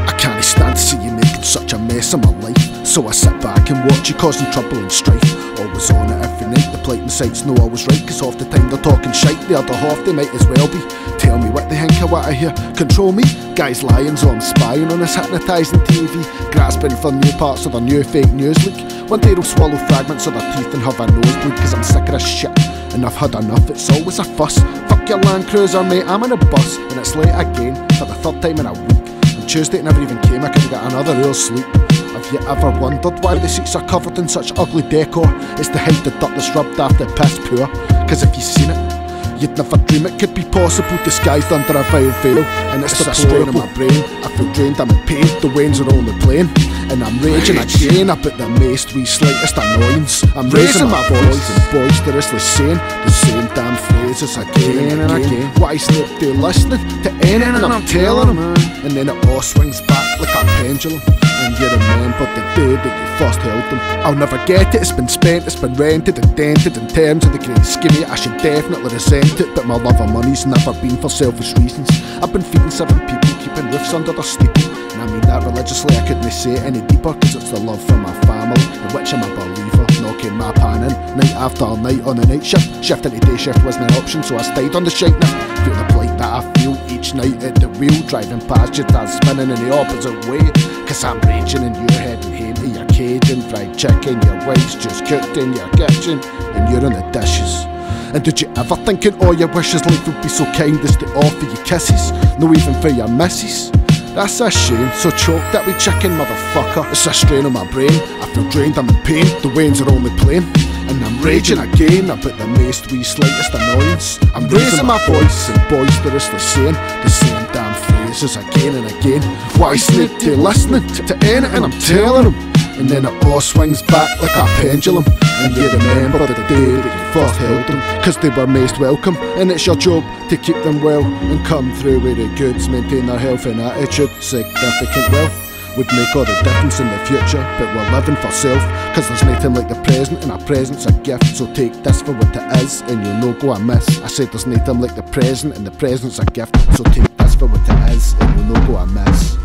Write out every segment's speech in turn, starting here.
I can't stand to see you making such a mess of my life, so I sit back and watch you causing trouble and strife. Always on it every night, the blighting sights know I was right, cause half the time they're talking shite, the other half they might as well be. Tell me what they think of what I hear, control me. Guys lying so I'm spying on this hypnotising TV, grasping for new parts of their new fake news leak. One day they'll swallow fragments of their teeth and have a nosebleed, cause I'm sick of this shit and I've had enough, it's always a fuss. Fuck your Land Cruiser mate, I'm in a bus and it's late again for the third time in a week. On Tuesday it never even came, I could've got another hour's sleep. Have you ever wondered why the seats are covered in such ugly decor? It's to hide the dirt that's rubbed after piss poor, cause if you've seen it, you'd never dream it could be possible, disguised under a vile veil. And it's the strain of my brain, I feel drained, I'm in pain, the wains are only playing. And I'm raging again about the most wee slightest annoyance. I'm raising my voice and boisterously saying the same damn phrases again and again. Why sleep they listening to anything I'm telling them? And then it all swings back like a pendulum, and you remember the day that you first held them. I'll never get it, it's been spent, it's been rented and dented. In terms of the great scheme, I should definitely resent it, but my love of money's never been for selfish reasons. I've been feeding 7 people, keeping roofs under their steeple, and I mean that religiously, I couldn't say it any deeper, cause it's the love for my family, in which I'm a believer. Knocking my pan in, night after night on the night shift. Shifting to day shift wasn't an option, so I stayed on the shite now. Feel the plight that I feel each night at the wheel, driving past you, that's spinning in the opposite way, cause I'm raging in your head and hate to your Cajun fried chicken. Your wife's just cooked in your kitchen and you're in the dishes. And did you ever think in all your wishes life would be so kind as to offer you kisses, no even for your missus? That's a shame, so choke that wee chicken motherfucker. It's a strain on my brain, I feel drained, I'm in pain, the wains are only playing. And I'm raging again about the most wee slightest annoyance. I'm raising my voice and boisterously saying the same damn phrases again and again. Why sleep they listening to anything I'm telling them? And then it all swings back like a pendulum, and you remember the day that you first held them, cause they were most welcome. And it's your job to keep them well and come through with the goods, maintain their health and attitude. Significant wealth would make all the difference in the future, but we're living for self, cause there's nothing like the present, and our present's a gift. So take this for what it is and you'll no go amiss. I said there's nothing like the present, and the present's a gift. So take this for what it is and you'll no go amiss.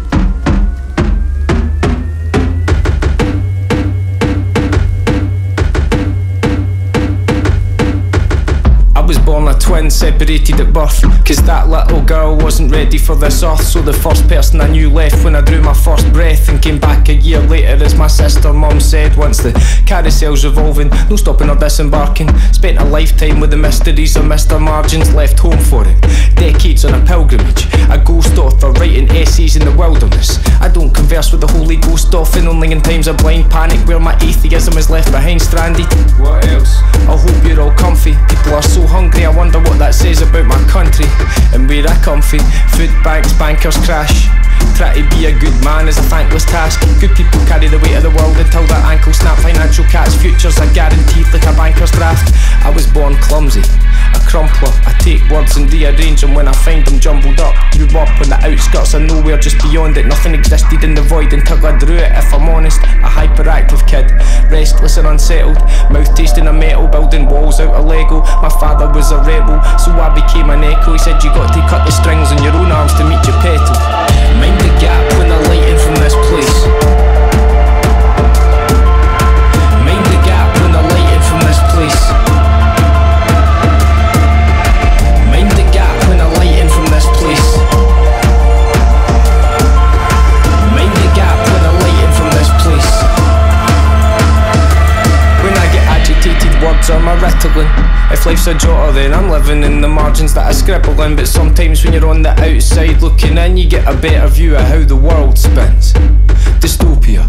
Born a twin, separated at birth, cause that little girl wasn't ready for this earth. So the first person I knew left when I drew my first breath, and came back a year later, as my sister mum said. Once the carousel's revolving, no stopping or disembarking. Spent a lifetime with the mysteries of Mr. Margins, left home for it, decades on a pilgrimage. A ghost author writing essays in the wilderness. I don't converse with the Holy Ghost often, only in times of blind panic where my atheism is left behind stranded. What else? I hope you're all comfy. People are so hungry, I wonder what that says about my country and where I come from. Food banks, bankers crash. Try to be a good man is a thankless task. Good people carry the weight of the world until their ankles snap. Financial cats, futures are guaranteed like a banker's draft. I was born clumsy, a crumpler. I take words and rearrange them when I find them jumbled up. Grew up on the outskirts of nowhere, just beyond it. Nothing existed in the void until I drew it, if I'm honest. A hyperactive kid, restless and unsettled. Mouth tasting a metal, building walls out of Lego. My father was a rebel, so I became an echo. He said you got to cut the strings on your own arms to meet your petal. Mind the gap when the lighting from this place. Mind the gap when the lighting from this place. Mind the gap when the lighting from this place. Mind the gap when the lighting from this place. When I get agitated, words are my ritalin. If life's a jotter, then I'm living in the margins that I scribble in. But sometimes when you're on the outside looking in, you get a better view of how the world spins. Dystopia,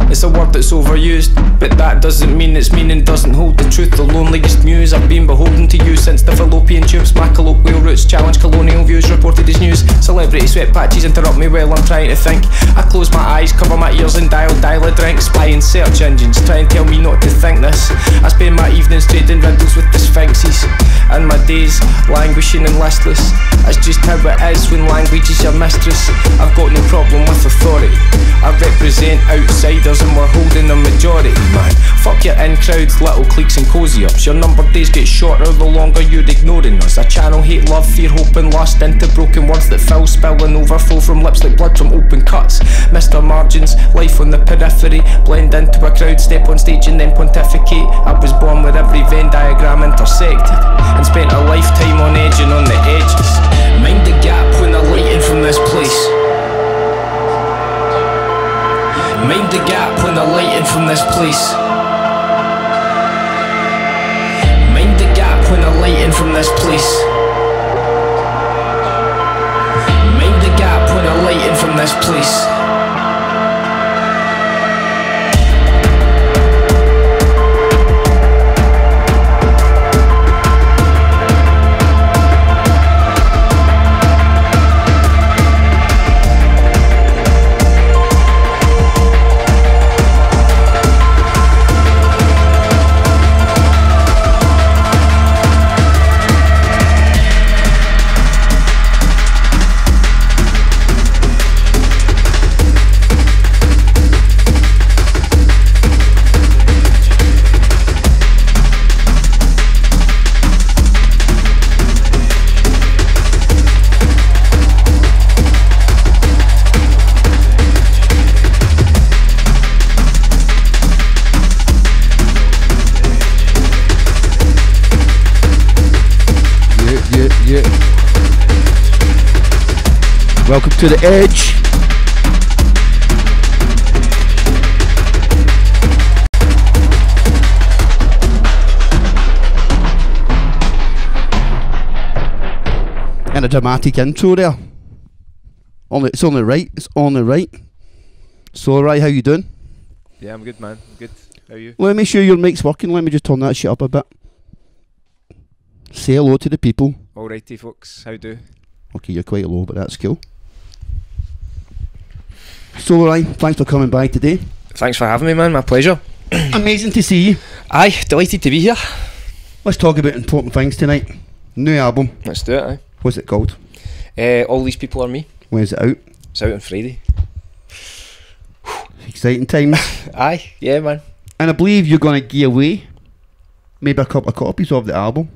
it's a word that's overused, but that doesn't mean its meaning doesn't hold the truth. The loneliest muse I've been beholden to you since the fallopian tubes. My colloquial roots challenge colonial views reported as news. Celebrity sweat patches interrupt me while I'm trying to think. I close my eyes, cover my ears and dial a drink. Spying search engines try and tell me not to think this. I spend my evenings trading riddles with the sphinxes, and my days languishing and listless. That's just how it is when language is your mistress. I've got no problem with authority, I represent outsiders numbers and we're holding a majority, man. Fuck your in crowds, little cliques and cozy ups. Your number days get shorter the longer you're ignoring us. I channel hate, love, fear, hope and lust into broken words that fill, spill and overflow from lips like blood from open cuts. Mr. Margins, life on the periphery, blend into a crowd, step on stage and then pontificate. I was born with every Venn diagram intersected and spent a lifetime on edge and on the edges. Mind the gap when they're lighting from this place. Mind the gap when they're lighting from this place. Mind the gap when they're lighting from this place. Mind the gap when they're lighting from this place. Welcome to the edge. And a dramatic intro there. It's only right. It's only right. Solareye, how you doing? Yeah, I'm good, man. I'm good. How are you? Let me show your mic's working. Let me just turn that shit up a bit. Say hello to the people. Alrighty, folks. How do? Okay, you're quite low, but that's cool. Solareye, thanks for coming by today. Thanks for having me, man. My pleasure. Amazing to see you. Aye, delighted to be here. Let's talk about important things tonight. New album. Let's do it, aye. What's it called? All These People Are Me. When's it out? It's out on Friday. Exciting times. Aye, yeah, man. And I believe you're going to give away maybe a couple of copies of the album.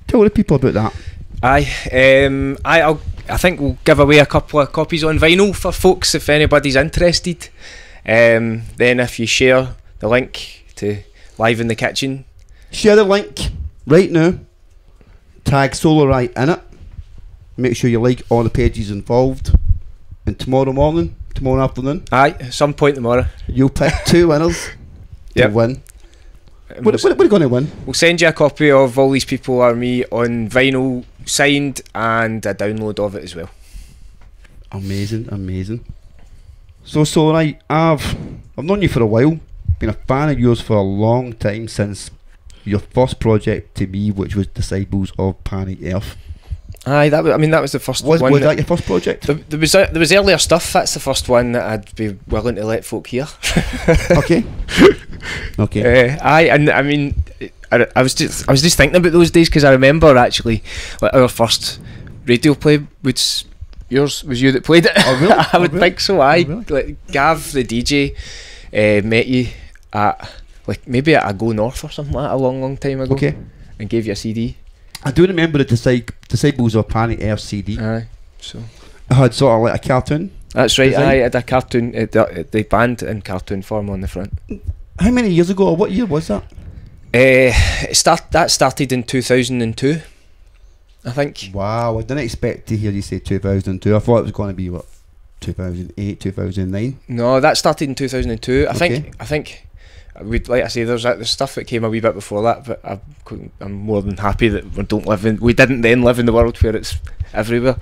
Tell the people about that. Aye, I think we'll give away a couple of copies on vinyl for folks if anybody's interested. Then if you share the link to Live in the Kitchen. Share the link right now. Tag Solareye in it. Make sure you like all the pages involved. And tomorrow afternoon. Aye, at some point tomorrow. You'll pick 2 winners to win. What are we going to win? We'll send you a copy of All These People Are Me on vinyl, signed, and a download of it as well. Amazing, amazing. So Solareye, I've known you for a while. Been a fan of yours for a long time, since your first project to me, which was Disciples of Planet Earth. Aye, that was the first one. Was that your first project? There was earlier stuff. That's the first one that I'd be willing to let folk hear. Okay. Okay. Aye, and I mean, I was just thinking about those days, because I remember actually, like, our first radio play was you that played it. Oh really? I would think so. Aye, really? Like Gav, the DJ, met you at like maybe at a Go North or something like that a long time ago. Okay. And gave you a CD. I do remember the Disciples of Planet Earth CD. Aye, so I had sort of like a cartoon. That's right. design. I had a cartoon, the band in cartoon form on the front. How many years ago, or what year was that? That started in 2002, I think. Wow, I didn't expect to hear you say 2002. I thought it was going to be what, 2008, 2009. No, that started in 2002. I Okay. think we'd, like I say, there's stuff that came a wee bit before that, but I'm more than happy that we didn't then live in the world where it's everywhere.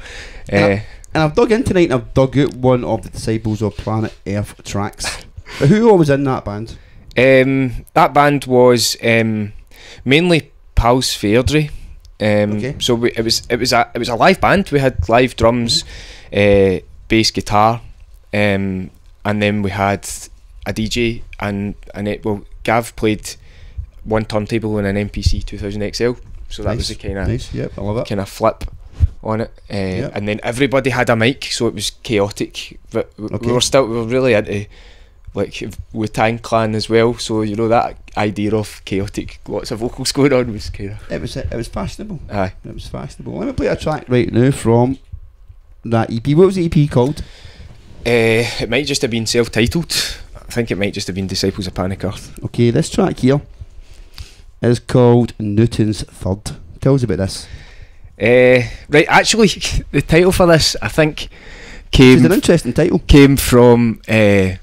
And I've dug in tonight and I've dug out one of the Disciples of Planet Earth tracks. But who all was in that band? That band was mainly Pals Fairdry. Okay. So it was a live band. We had live drums, bass guitar, and then we had a DJ and Gav played one turntable and an MPC 2000 XL. So that Nice, was the kind of nice. Yep, I love it. kind of flip on it, Yep. and then everybody had a mic, so it was chaotic. But Okay. we were really into like Wu-Tang Clan as well. So you know that idea of chaotic, lots of vocals going on was kind of. It was fashionable. Aye. It was fashionable. Let me play a track right now from that EP. What was the EP called? It might just have been self-titled. I think it might just have been Disciples of Panic Earth. Okay, this track here is called Newton's Third. Tell us about this. Right, actually, the title for this, I think, came. It's an interesting title. Came from a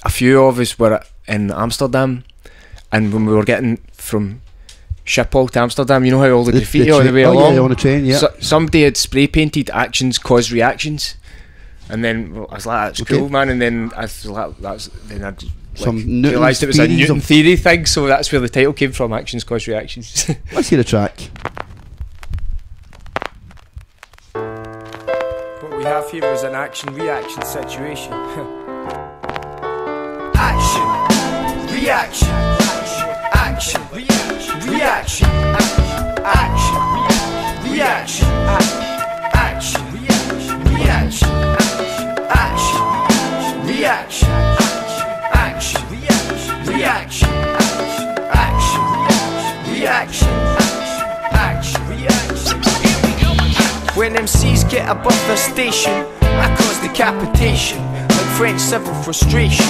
few of us were in Amsterdam, and when we were getting from Schiphol to Amsterdam, you know how all the graffiti on the way along. Yeah, on the train. Yeah. So, somebody had spray painted "Actions cause reactions," and then I was like, "That's cool, man." And then I was like, then I'd realised it was a Newton theory thing, so that's where the title came from. Actions cause reactions. Let's hear the track. What we have here is an action-reaction situation. Action, reaction, action, reaction, action, reaction, action, reaction, action, reaction, action, reaction, action, reaction, action, reaction. When MCs get above their station, I cause decapitation, like French civil frustration.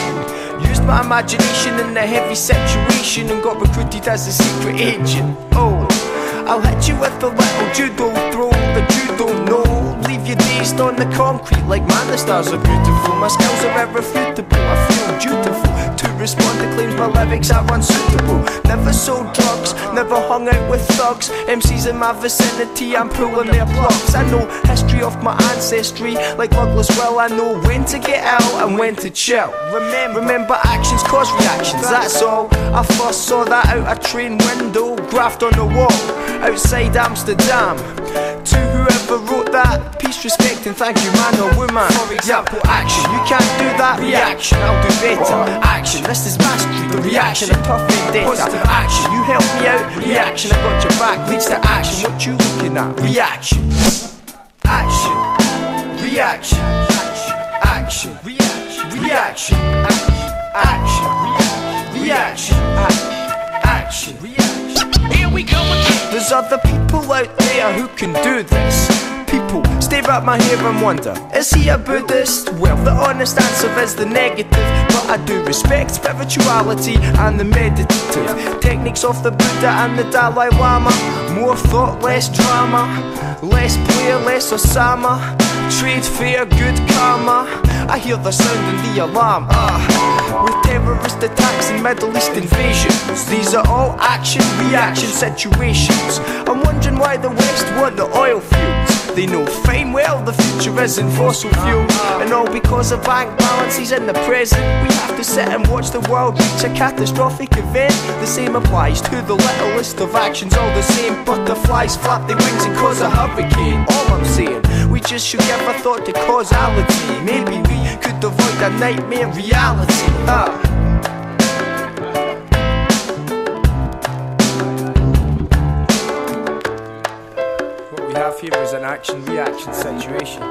Used my imagination in a heavy situation and got recruited as a secret agent. Oh, I'll hit you with a little judo throw that you don't know. Leave you dazed on the concrete like man, the stars are beautiful. My skills are irrefutable, I feel dutiful to respond to claims my lyrics are unsuitable. Never sold drugs, never hung out with thugs. MCs in my vicinity, I'm pulling their plugs. I know history of my ancestry like Douglas Will. I know when to get out and when to chill. Remember actions cause reactions, that's all. I first saw that out a train window, graphed on the wall outside Amsterdam. To whoever wrote that, peace, respect and thank you man or woman. For example, action, you can't do that. Reaction, I'll do better. Action, this is mastery. The reaction of tough vendetta. Action, you help me out. Reaction, I got your back. Leads to action, what you looking at? Reaction, action, reaction, action, reaction, action, reaction, action, reaction. Here we go again. There's other people out there who can do this. People stare at my hair and wonder, is he a Buddhist? Well, the honest answer is the negative, but I do respect spirituality and the meditative techniques of the Buddha and the Dalai Lama. More thought, less drama, less player, less Osama. Trade fair, good karma. I hear the sound and the alarm. With terrorist attacks and Middle East invasions, these are all action-reaction situations. I'm wondering why the West want the oil fields. They know fine well the future is in fossil fuels. And all because of bank balances in the present. We have to sit and watch the world reach a catastrophic event. The same applies to the littlest of actions. All the same, butterflies flap their wings and cause a hurricane. All I'm saying, we just should give a thought to causality. Maybe we could avoid a nightmare reality. What we have here is an action-reaction situation.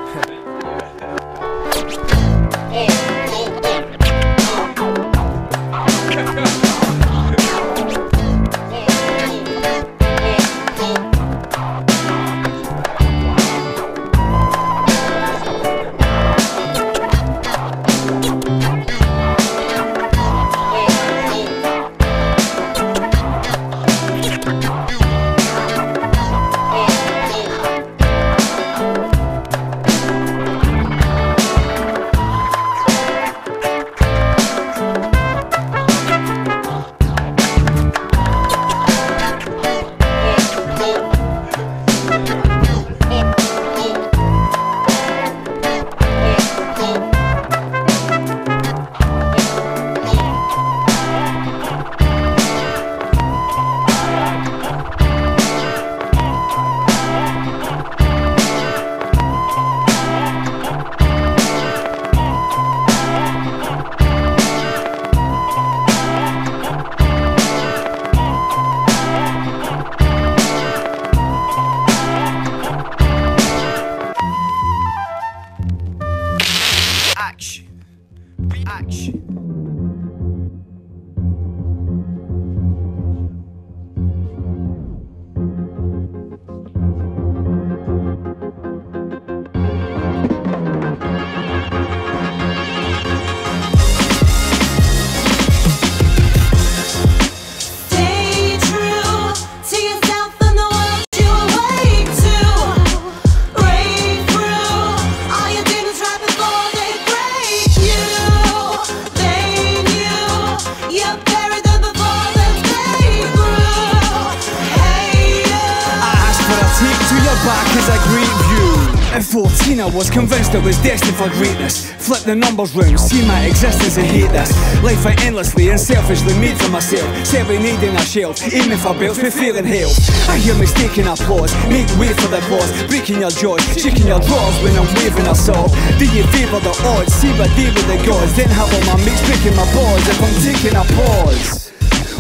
back as I greet you. At 14 I was convinced I was destined for greatness. Flip the numbers round, see my existence and hate this. Life I endlessly and selfishly made for myself. Serenading a shelf, aiming for belts with failing health. I hear mistaken applause, make way for the applause. Breaking your jaws, shaking your drawers when I'm waving a saw. Do you favour the odds, see what they with the gods. Then have all my mates breaking my balls if I'm taking a pause.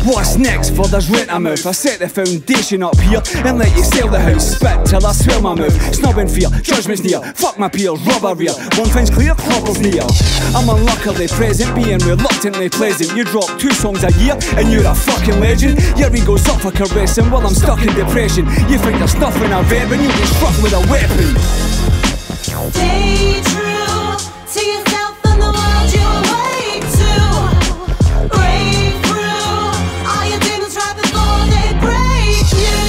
What's next for this rent a mouth? I set the foundation up here and let you sell the house. Spit till I swell my mouth. Snubbing fear, judgment's near. Fuck my peers, rubber rear. One thing's clear, trouble's near. I'm unluckily present, being reluctantly pleasant. You drop 2 songs a year and you're a fucking legend. Your ego's up for caressing while I'm stuck in depression. You think you're snuffing a veteran, you get struck with a weapon. Stay true to yourself and the world you awake to. Break through all your demons right before they break you.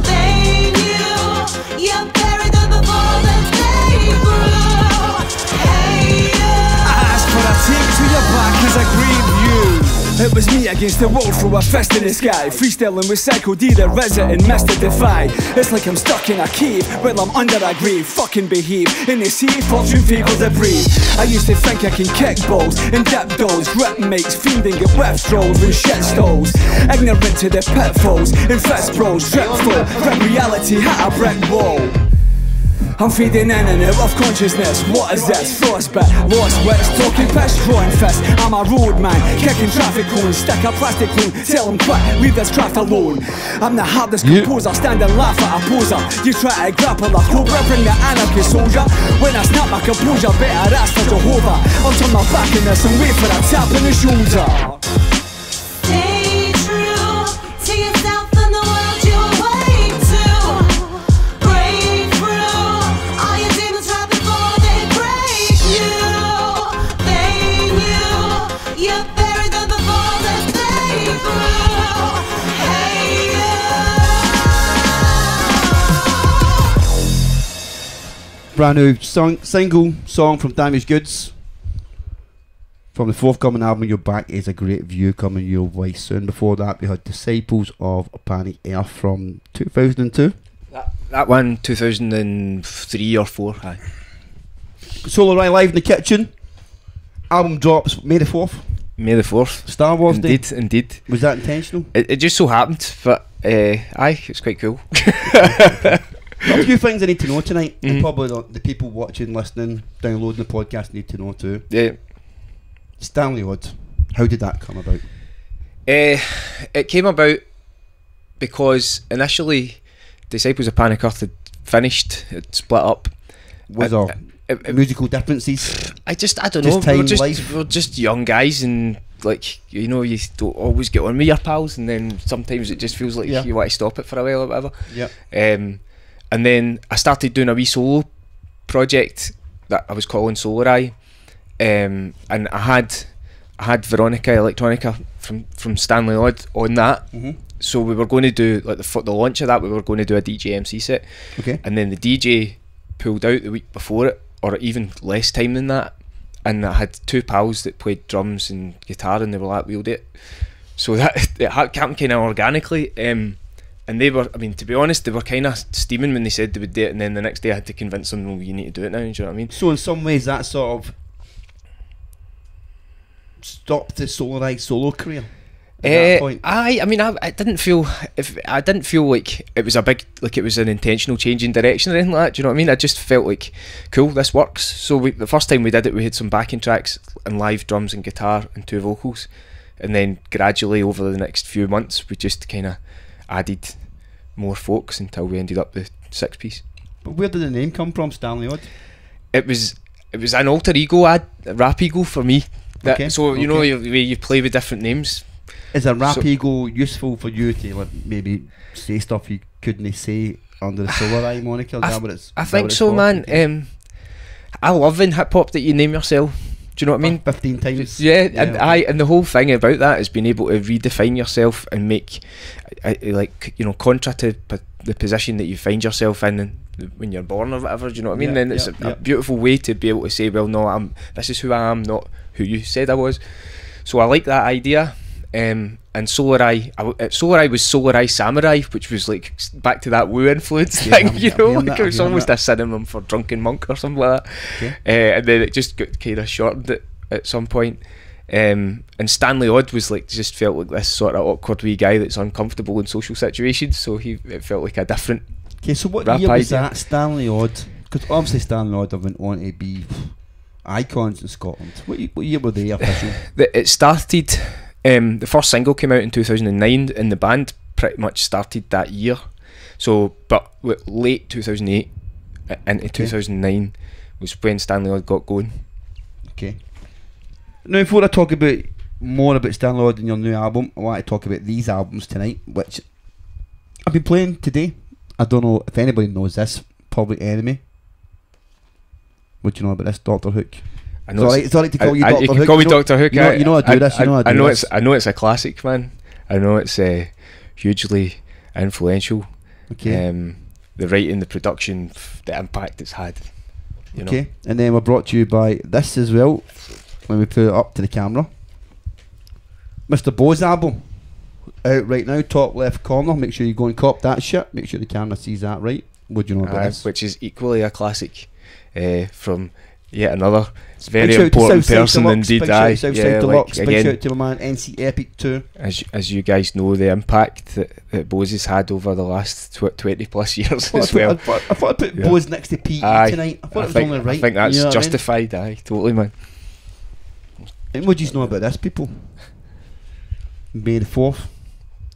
They knew you buried them before they grew. Hey you. I ask for a take to your back as I grieve you. It was me against the world, through a fist in the sky. Freestyling with Psycho D, the resident Mr. Defy. It's like I'm stuck in a cave, while I'm under a grave. Fucking behave, in the sea, fortune favours the brave. I used to think I can kick balls and dip dolls. Grip mates, fiending at withdrawals when shit stalls. Ignorant to the pitfalls, and fist brawls. Trip full, rip reality hit a brick wall. I'm fading in and out of consciousness. What is this? Frostbite, lost wits, talking piss, drawing fists. I'm a roadman, kicking traffic cones. Stick a plastic cone, tell them quit, leave this craft alone. I'm the hardest composer, stand and laugh at a poser. You try to grapple a cobra, bring the anarchy soldier. When I snap my composure, better ask for Jehovah. I'll turn my back in this and wait for a tap in the shoulder. Stay true to yourself and the world you awake to. Break through all your demons right before they break you. They knew you buried them before they grew. Hey you. Brand new single song from Damaged Goods. From the forthcoming album, Your Back Is a Great View, coming your way soon. Before that, we had Disciples of Panic Earth from 2002. That one, 2003 or 4. Aye. Solareye live in the kitchen. Album drops May the 4th. May the 4th. Star Wars Indeed, Day. indeed. Was that intentional? It just so happened, but aye, it's quite cool. A few things I need to know tonight, and Mhm. probably the people watching, listening, downloading the podcast need to know too. Yeah. Stanley Odd, how did that come about? It came about because initially Disciples of Panic Earth had finished, it split up. Was there musical differences? I don't know. Just time, life? We were just young guys, and like, you know, you don't always get on with your pals, and then sometimes it just feels like you want to stop it for a while or whatever. Yeah. And then I started doing a wee solo project that I was calling Solareye, and I had Veronica Electronica from Stanley Odd on that. Mhm. So we were going to do like the launch of that. We were going to do a DJ MC set. Okay. And then the DJ pulled out the week before it, or even less time than that. And I had 2 pals that played drums and guitar, and they were like, "We'll do it." So it happened kind of organically. And they were, I mean, to be honest, they were kind of steaming when they said they would do it, and then the next day I had to convince them, "Well, you need to do it now." Do you know what I mean? So in some ways that sort of stopped the Solareye solo career at that point. I mean, I didn't feel like it was it was an intentional change in direction or anything like that. Do you know what I mean? I just felt like, cool, this works. So the first time we did it, we had some backing tracks and live drums and guitar and 2 vocals, and then gradually over the next few months we just kind of added more folks until we ended up with 6-piece. But where did the name come from, Stanley Odd? It was an alter ego, a rap ego for me. Okay, So you know, you play with different names. Is a rap ego useful for you to like maybe say stuff you couldn't say under the Solareye moniker? I think so, man. I love in hip hop that you name yourself. Do you know what I mean? 15 times. Yeah, and the whole thing about that is being able to redefine yourself and make, like, you know, contra to the position that you find yourself in when you're born or whatever. Do you know what I mean? Yeah, Then it's a beautiful way to be able to say, well, no, this is who I am, not who you said I was. So I like that idea. and Solareye. Solareye was Solareye Samurai, which was like back to that Wu influence Yeah, thing, I'm- you I'm know, hearing like that, it was I'm almost hearing a synonym for drunken monk or something like that. And then it just got kind of shortened it at some point. And Stanley Odd was like, just felt like this sort of awkward wee guy that's uncomfortable in social situations, so it felt like a different. Okay, so what Rap year was idea. that, Stanley Odd? Because obviously Stanley Odd have went on to be icons in Scotland. What year were they official? It started. The first single came out in 2009, and the band pretty much started that year. So, but late 2008 into 2009 was when Stanley Odd got going. Okay. Now, before I talk about more about Stanley Odd and your new album, I want to talk about these albums tonight, which I've been playing today. I don't know if anybody knows this. Public Enemy. What do you know about this, Dr. Hook? I know It's alright to call you Dr. you Hook. can call me Dr. Hook. You know I do this. You know I do this. I know it's a classic, man. I know it's hugely influential. Okay. The writing, the production, the impact it's had. You know. Okay. And then we're brought to you by this as well. When we put it up to the camera, Mr. Bo's album out right now, top left corner. Make sure you go and cop that shit. Make sure the camera sees that right. What do you know about this? Which is equally a classic from yet another very Big shout to important Southside person Deluxe, indeed. big shout to Southside Deluxe, big again, shout to my man NC Epic too. as you guys know, the impact that Bose has had over the last 20 plus years as well. I thought I'd put Yeah. Bo's next to PE tonight. I thought it was only right. I think that's you know what I mean? justified. Aye, totally, man. And what do you know about this, people? May the 4th,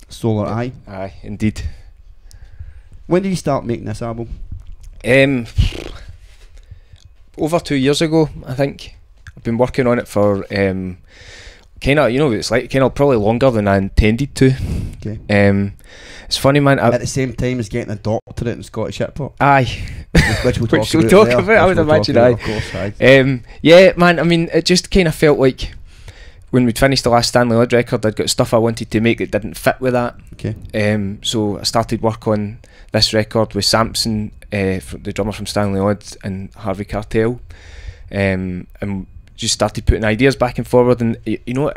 Solareye. Aye, indeed. When did you start making this album? Over 2 years ago, I think. I've been working on it for kind of, you know, it's like kind of probably longer than I intended to. Okay. It's funny, man. At the same time as getting a doctorate in Scottish hip hop, Aye. which we'll Which talk we'll about. talk there, about, I which would we'll talk imagine, about, aye. Of course, aye. Yeah, man. I mean, it just kind of felt like when we'd finished the last Stanley Odd record, I'd got stuff I wanted to make that didn't fit with that. Okay. So I started work on this record with Samson, the drummer from Stanley Odd, and Harvey Cartel, and just started putting ideas back and forward. And you know,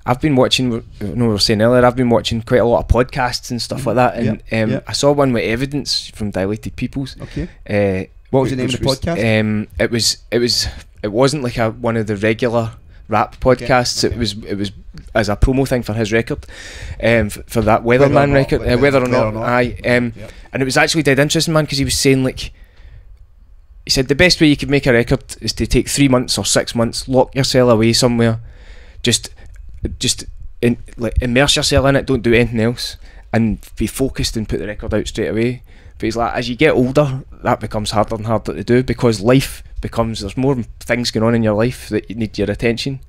I've been watching. You know, we were saying earlier, I've been watching quite a lot of podcasts and stuff like that. And I saw one with Evidence from Dilated Peoples. Okay. What was the name of the podcast? It wasn't like one of the regular rap podcasts. Okay. It was as a promo thing for his record, for that Weatherman record. Whether or not, aye. And it was actually dead interesting, man, because he was saying, like, he said the best way you could make a record is to take 3 months or 6 months, lock yourself away somewhere, just immerse yourself in it, don't do anything else, and be focused and put the record out straight away. But he's like, as you get older, that becomes harder and harder to do, because there's more things going on in your life that you need your attention.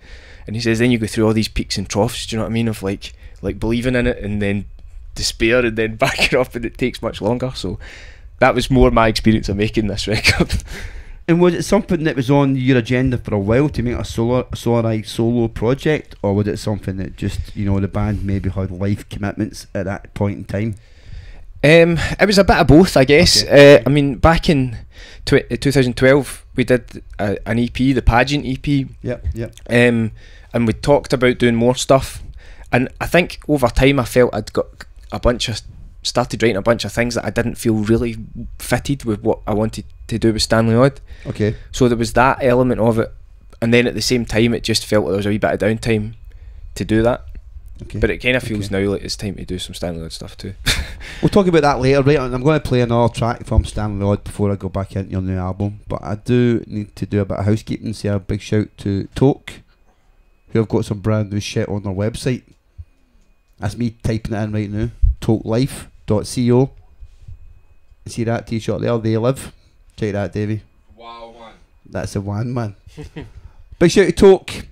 And he says then you go through all these peaks and troughs, do you know what I mean, of like believing in it and then despair and then back it up, and it takes much longer. So that was more my experience of making this record. And was it something that was on your agenda for a while to make a Solareye solo project, or was it something that just, you know, the band maybe had life commitments at that point in time? It was a bit of both, I guess. Okay. I mean, back in 2012, we did an EP, the Pageant EP. Yep. And we talked about doing more stuff. And I think over time I felt I'd got started writing a bunch of things that I didn't feel really fitted with what I wanted to do with Stanley Odd. Okay. So there was that element of it. And then at the same time, it just felt like there was a wee bit of downtime to do that. Okay. But it kind of feels now like it's time to do some Stanley Odd stuff too. We'll talk about that later, right? And I'm going to play another track from Stanley Odd before I go back into your new album. But I do need to do a bit of housekeeping. Say a big shout to Toke, who have got some brand new shit on their website. That's me typing it in right now. TokeLife.co. See that t-shirt there? They live. Check that, Davey. Wow, man. That's a one, man. Big shout to Toke.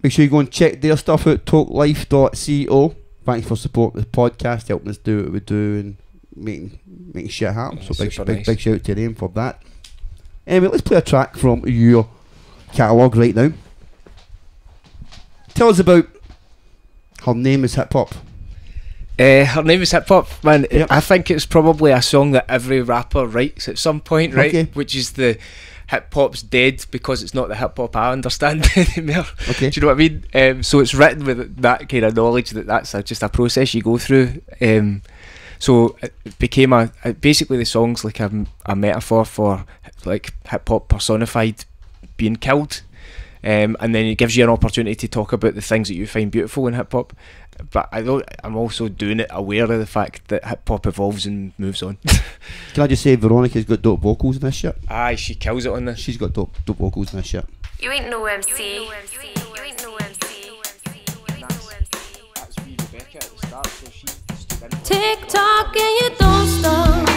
Make sure you go and check their stuff out, TokeLife.co. Thanks for supporting the podcast, helping us do what we do and making shit happen. So big shout to them for that. Anyway, let's play a track from your catalogue right now. Tell us about Her Name Is Hip Hop. Her Name Is Hip Hop, man. Yep. I think it's probably a song that every rapper writes at some point, right? Okay. Which is the hip hop's dead because it's not the hip hop I understand anymore. Okay. Do you know what I mean? So it's written with that kind of knowledge that that's just a process you go through. So it became basically the song's like a metaphor for like hip hop personified being killed, and then it gives you an opportunity to talk about the things that you find beautiful in hip hop. But I'm also doing it aware of the fact that hip hop evolves and moves on. Can I just say Veronica's got dope vocals in this shit? Aye, she kills it on this. She's got dope vocals in this shit. You ain't no MC. You ain't no MC. That's me, Rebecca at the start, so she stood in. Tick tock and you don't stop.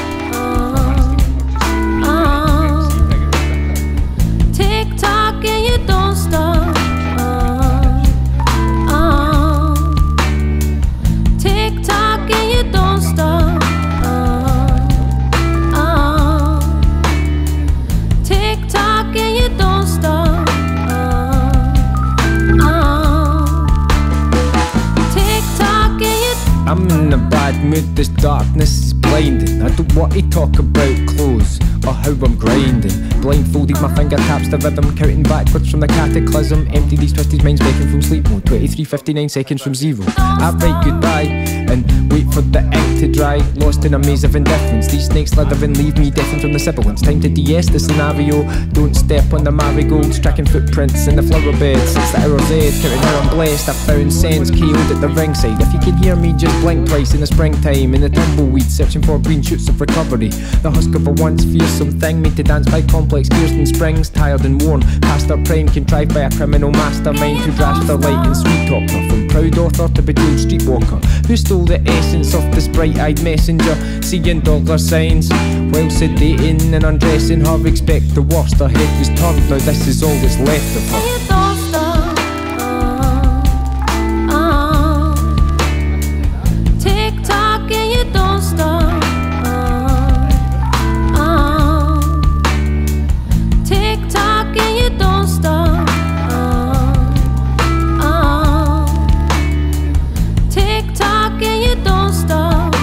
Tick tock and you don't stop. Tick tock and you don't stop. Tick tock and you don't stop. Tick tock and you. I'm in a bad mood, this darkness is blinding. I don't want to talk about clothes or how I'm grinding. Blindfolded, my finger taps the rhythm, counting backwards from the cataclysm. Empty these twisted minds waking from sleep mode. 23:59 seconds from zero. I write goodbye and wait for the ink to dry. Lost in a maze of indifference. These snakes slither and leave me deafened from the sibilance. Time to de-ess the scenario. Don't step on the marigolds, tracking footprints in the flower beds. It's the hour's edge, counting how I'm blessed. I found sense, Cauld at the ringside. If you could hear me, just blink twice in the springtime. In the tumbleweed, searching for green shoots of recovery. The husk of a once fearsome thing made to dance by complex gears and springs. Tired and worn, past their prime, contrived by a criminal mastermind who grasps their light and sweet talker. From proud author to betrayed streetwalker, who stole the essence of this bright-eyed messenger, seeing dollar signs while sedating and undressing her. Expect the worst, her head was turned. Now this is all that's left of her. You don't stop. Tick tock and you don't stop. Tick tock and you don't stop. Tick tock and you don't stop.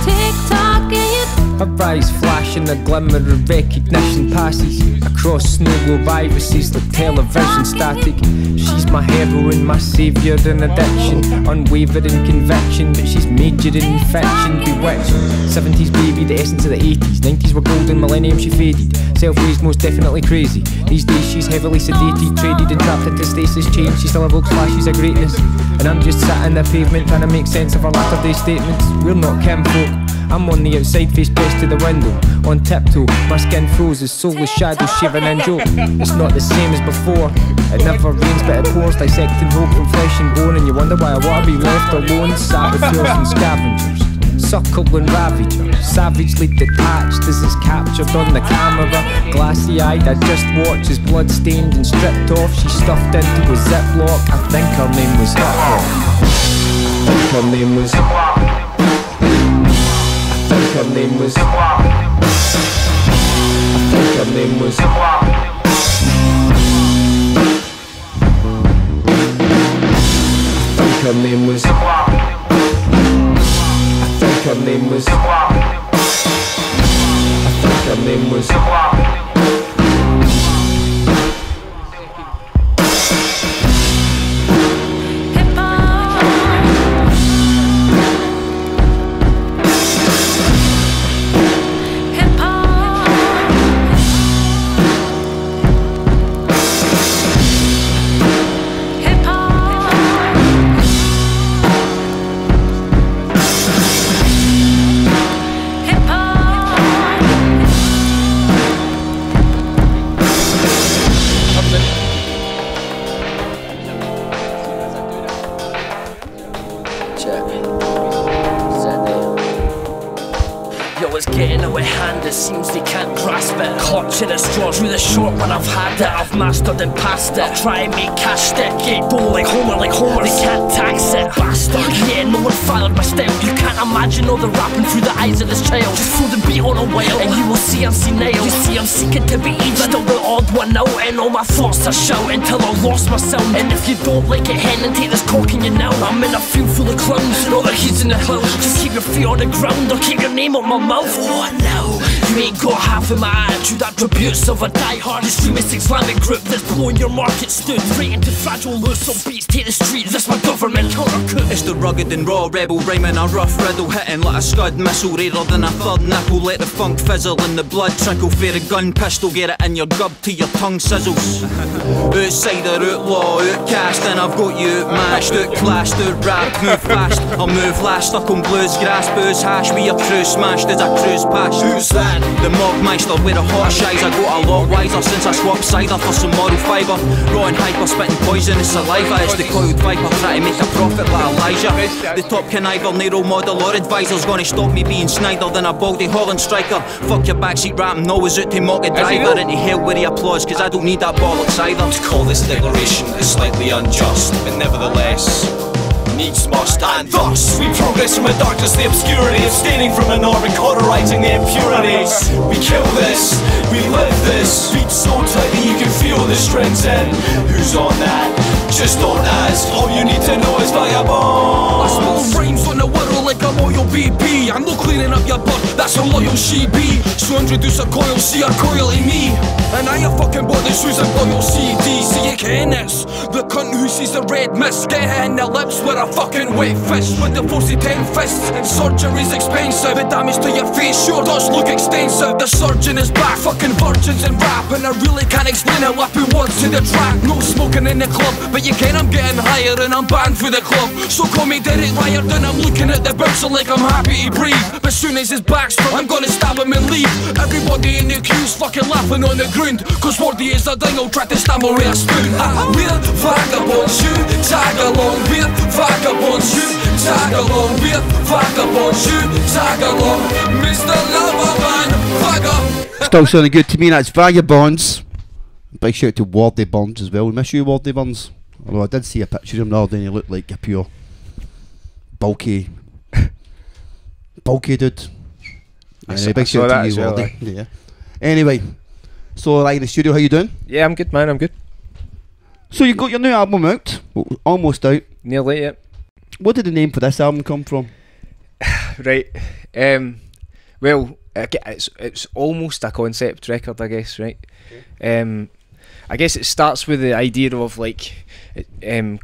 Tick tock and you. Her eyes flash and a glimmer of recognition passes across snow globe irises like television static. She's my heroine, my saviour in addiction, unwavering conviction, but she's majoring in fiction, bewitched. 70s baby, the essence of the 80s. 90s were golden, millennium she faded. Self-raised, most definitely crazy. These days she's heavily sedated, traded and trapped into stasis change. She still evokes flashes of greatness, and I'm just sat on the pavement trying to make sense of her latter day statements. We're not kinfolk. I'm on the outside, face pressed to the window, on tiptoe. My skin froze as soulless shadows shivering in joke. It's not the same as before. It never rains, but it pours, dissecting hope from flesh and bone. And you wonder why I want to be left alone, saboteurs and scavengers, suckle and ravager, savagely detached as it's captured on the camera. Glassy-eyed, I just watch as blood stained and stripped off. She's stuffed into a ziplock. I think her name was Hot. I think her name was. I think her name was. I think her name was. I think her name was. I think her name was. I think her name was. Seems they can't grasp it. Clutching at straws through the short when I've had it. I've mastered and passed it. I'll try and make cash stick. Get bowl like Homer, they can't tax it. Bastard, yeah, no one followed my step. You can't imagine all the rapping through the eyes of this child. Just throw the beat on a while, and you will see I'm senile. You see I'm seeking to be even, still the odd one out, and all my thoughts are shouting till I lost my sound. And if you don't like it, hen and take this cock in you now. I'm in a field full of clowns, and all the heads in the clouds. Just keep your feet on the ground, or keep your name on my mouth. Oh no, you ain't got half of my attitude, attributes of a die-hard extremist Islamic group that's blowing your market stood. Right into fragile loose, on beats take the streets, that's my government counter-coup. It's the rugged and raw rebel, rhyming a rough riddle, hitting like a scud missile, rarer than a third nipple. Let the funk fizzle and the blood trickle. Fair a gun pistol, get it in your gub till your tongue sizzles. Outsider, outlaw, outcast, and I've got you outmashed, outclassed, outrapped, move fast, I'll move last, stuck on blues, grass, booze, hash, we a crew smashed as I cruise past. Who's that? The mob meister with a hot shies. I got a lot wiser since I swapped cider for some moral fibre. Raw and hyper, spitting poisonous saliva. It's the coiled viper, try to make a profit like Elijah. The top conniver, no role model or advisor's gonna stop me being snider than a baldy Holland striker. Fuck your backseat rapping, always out to mock a driver. Into hell with the applause, cause I don't need that bollocks either. To call this declaration is slightly unjust, but nevertheless needs must, and thus we progress from the darkness, the obscurity, abstaining from an orbit, cauterizing the impurities. We kill this, we live this, beat so tight that you can feel the strings in. Who's on that? Just don't ask, all you need to know is Vagabonds. I smell rhymes on the world like a loyal BB. I'm not cleaning up your butt, that's how loyal she be. So introduce a coil, see a coil in me. And I ain't fucking bought the shoes and loyal CD. See you can this, the cunt who sees the red mist, get her in the lips with a fucking wet fist. With the 40-10 fists, and surgery's expensive. The damage to your face sure does look extensive. The surgeon is back, fucking virgins and rap. And I really can't explain how I put words to the track. No smoking in the club, but you can, I'm getting higher and I'm banned for the club. So call me Derek Ryard and I'm looking at the bouncer like I'm happy to breathe. But soon as his back's turned, I'm gonna stab him and leave. Everybody in the queue's fucking laughing on the ground, cause Wardy is a dingo, try to stammer with a spoon. We're vagabonds, you tag along. We're vagabonds, you tag along. We're vagabonds, you tag along. Mr. Loverman, vagabond. Still sounding good to me. That's Vagabonds. Big shout out to Wardy Burns as well. We miss you, Wardy Burns. Although I did see a picture of him the other day and he looked like a pure bulky dude. Anyway, big shout out to you, Wardy. Yeah. Anyway, so like in the studio, how you doing? Yeah, I'm good, man. I'm good. So you got your new album out, almost out. Nearly, yeah. Where did the name for this album come from? Right. Well, it's almost a concept record, I guess. Right. Okay. I guess it starts with the idea of like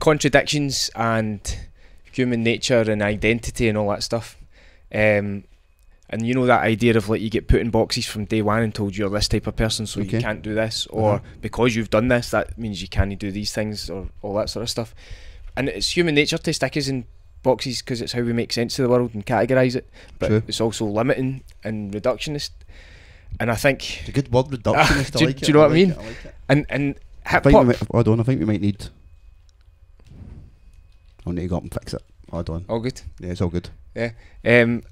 contradictions and human nature and identity and all that stuff. And you know that idea of like you get put in boxes from day one and told you're this type of person, so you can't do this, or because you've done this, that means you can't do these things, or all that sort of stuff. And it's human nature to stick us in boxes because it's how we make sense of the world and categorise it. But it's also limiting and reductionist. And I think it's a good word, reductionist. do you know what I mean? And hip hop. Hold on, I think we might need. I'll need to go up and fix it. Hold on. All good. Yeah, it's all good. Yeah.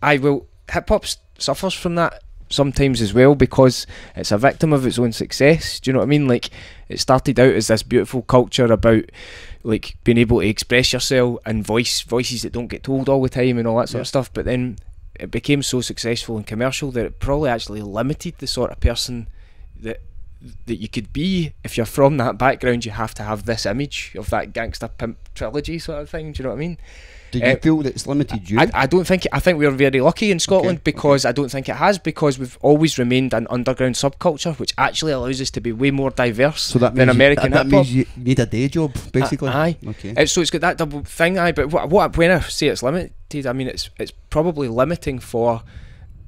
I will. Hip hop suffers from that sometimes as well because it's a victim of its own success. Do you know what I mean? Like, it started out as this beautiful culture about like being able to express yourself and voices that don't get told all the time and all that sort of stuff. But then it became so successful and commercial that it probably actually limited the sort of person that you could be. If you're from that background, you have to have this image of that gangster pimp trilogy sort of thing. Do you know what I mean? Do you feel that it's limited you? I don't think I think we're very lucky in Scotland because I don't think it has, because we've always remained an underground subculture which actually allows us to be way more diverse than American hip hop. That means you need a day job, basically. Aye. Okay. So it's got that double thing. Aye, but when I say it's limited, I mean it's probably limiting for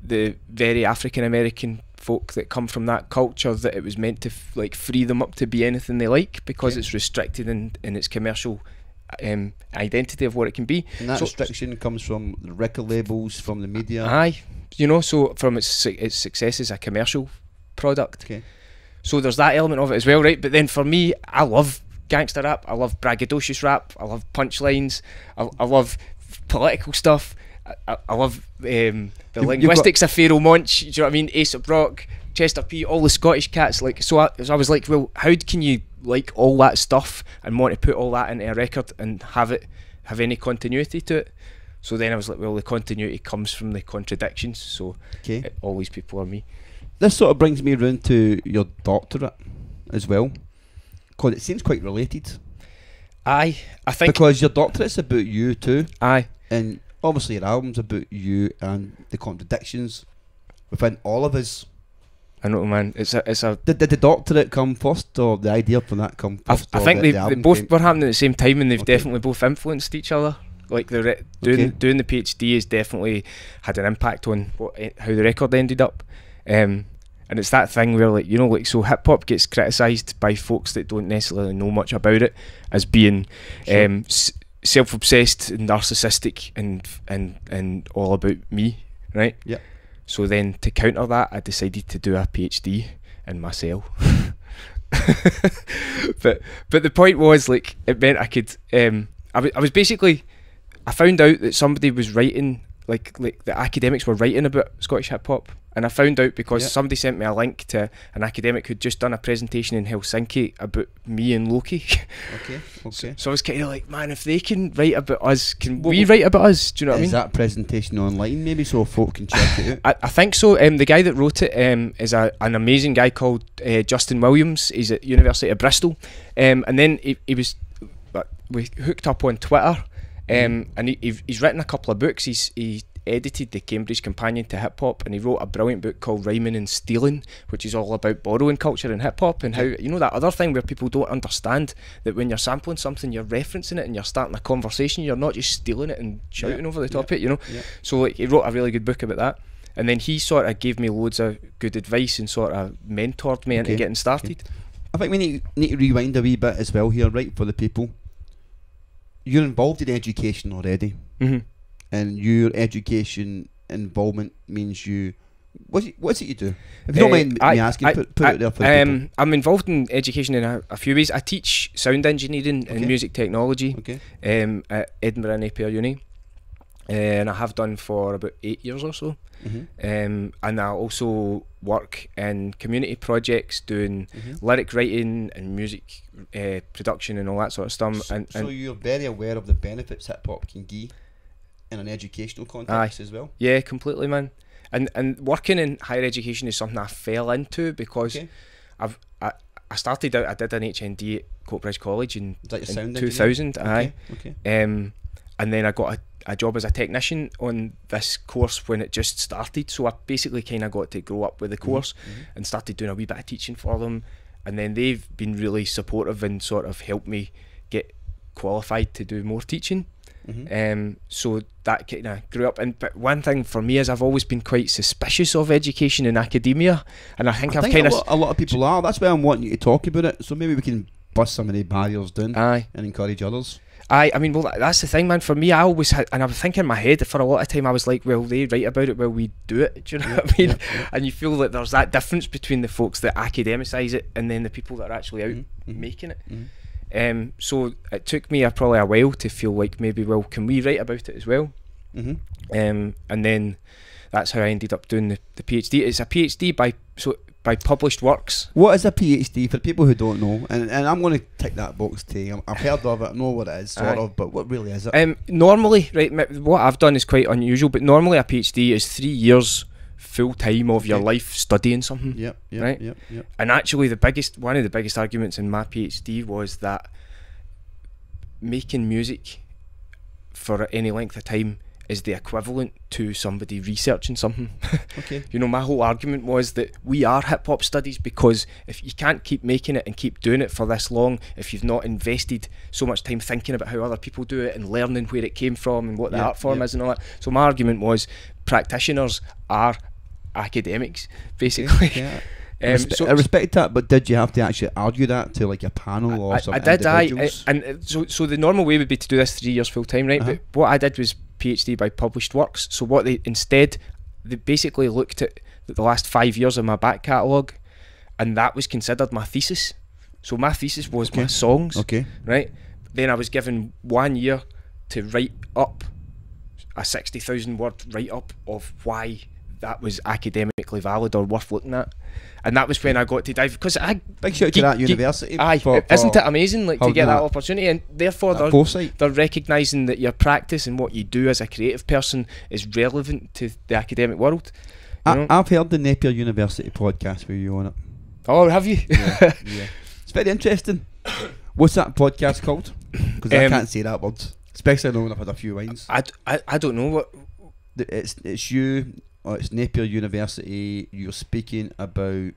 the very African American folk that come from that culture, that it was meant to like free them up to be anything they like, because it's restricted in its commercial identity of what it can be. And that restriction comes from the record labels, from the media. Aye, you know, so from its success as a commercial product. Okay. So there's that element of it as well, right? But then for me, I love gangster rap, I love braggadocious rap, I love punchlines, I love political stuff, I love the linguistics of Pharaoh Monch, do you know what I mean? Aesop Rock, Chester P, all the Scottish cats. Like, so I was like, well, how can you like all that stuff and want to put all that into a record and have any continuity to it? So then I was like, well, the continuity comes from the contradictions, so all these people are me. This sort of brings me around to your doctorate as well, because it seems quite related. Aye, I think because your doctorate's about you too. Aye, and obviously your album's about you and the contradictions within all of us. I know, man. It's a. Did the doctorate come first, or the idea for that come first? I think they both were happening at the same time, and they've definitely both influenced each other. Like doing the PhD has definitely had an impact on how the record ended up. And it's that thing where, like, you know, like, so hip hop gets criticised by folks that don't necessarily know much about it as being self-obsessed and narcissistic and all about me, right? Yeah. So then to counter that, I decided to do a PhD in myself. but the point was, like, it meant I could I was basically, I found out that somebody was writing, like the academics were writing about Scottish hip hop, and I found out because somebody sent me a link to an academic who'd just done a presentation in Helsinki about me and Loki. Okay. So I was kind of like, man, if they can write about us, can we write about us? Do you know what I mean? Is that presentation online maybe, so folk can check it out? I think so. The guy that wrote it is an amazing guy called Justin Williams. He's at University of Bristol, and then we hooked up on Twitter. And he's written a couple of books. He edited the Cambridge Companion to Hip Hop, and he wrote a brilliant book called Rhyming and Stealing, which is all about borrowing culture in hip hop, and how, you know, that other thing where people don't understand that when you're sampling something, you're referencing it and you're starting a conversation, you're not just stealing it and shouting over the top of it, you know. So, like, he wrote a really good book about that, and then he sort of gave me loads of good advice and sort of mentored me into getting started. I think we need to rewind a wee bit as well here, right, for the people. You're involved in education already, and your education involvement means you. What's it you do? If you don't mind me asking, put it there for the people. I'm involved in education in a few ways. I teach sound engineering and music technology at Edinburgh Napier Uni, and I have done for about 8 years or so. And I also work in community projects doing lyric writing and music production and all that sort of stuff. So you're very aware of the benefits hip hop can give in an educational context as well? Yeah, completely, man. And working in higher education is something I fell into because I started out, I did an HND at Coatbridge College in 2000. And then I got a job as a technician on this course when it just started, so I basically kind of got to grow up with the course and started doing a wee bit of teaching for them, and then they've been really supportive and sort of helped me get qualified to do more teaching. So that kind of grew up. But one thing for me is I've always been quite suspicious of education and academia, and I think I've kind of a lot of people are. That's why I'm wanting you to talk about it, so maybe we can bust some of the barriers down and encourage others. I mean, well, that's the thing, man. For me, I always had, and I was thinking in my head for a lot of time, I was like, well, they write about it, well, we do it. Do you know what I mean? And you feel that there's that difference between the folks that academicise it and then the people that are actually out making it. So it took me probably a while to feel like maybe, well, can we write about it as well? And then that's how I ended up doing the PhD. It's a PhD by published works. What is a PhD for people who don't know? And I'm going to tick that box too. I've heard of it, I know what it is, sort of, but what really is it? Normally, right, what I've done is quite unusual, but normally a PhD is 3 years full time of your life studying something. Right? And actually one of the biggest arguments in my PhD was that making music for any length of time is the equivalent to somebody researching something. You know, my whole argument was that we are hip hop studies, because if you can't keep making it and keep doing it for this long, if you've not invested so much time thinking about how other people do it and learning where it came from and what the art form is and all that. So my argument was practitioners are academics, basically. I respect that, but did you have to actually argue that to like a panel or something? I did, and so the normal way would be to do this 3 years full time, right? But what I did was PhD by published works. So what they basically looked at the last 5 years of my back catalogue, and that was considered my thesis. So my thesis was my songs, right? Then I was given 1 year to write up a 60,000 word write up of why that was academically valid or worth looking at. And that was when I got to dive, because I big shout out to that university. Isn't it amazing, like, to get that that opportunity? And therefore they're recognising that your practice and what you do as a creative person is relevant to the academic world. I've heard the Napier University podcast with you on it. Oh, have you? Yeah. It's very interesting. What's that podcast called? Because I can't say that word, especially knowing I've had a few wines. I don't know what. It's you. Or it's Napier University. You're speaking about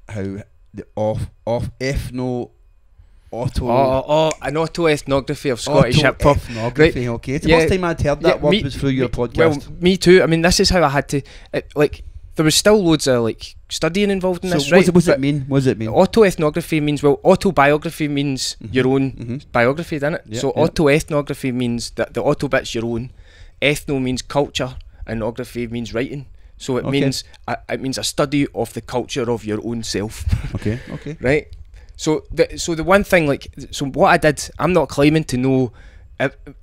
how the ethno auto an auto-ethnography of Scottish hip hop. Right. Okay. The first time I'd heard that word was through your podcast. Well, me too. I mean, this is how I had to like. There was still loads of like studying involved in this, right? What does it mean? What does it mean? Autoethnography means, well, autobiography means your own biography, doesn't it? Yeah, so autoethnography means that the auto bit's your own. Ethno means culture, and ethnography means writing. So it means a study of the culture of your own self. Okay. Right. So the one thing, like, so what I did, I'm not claiming to know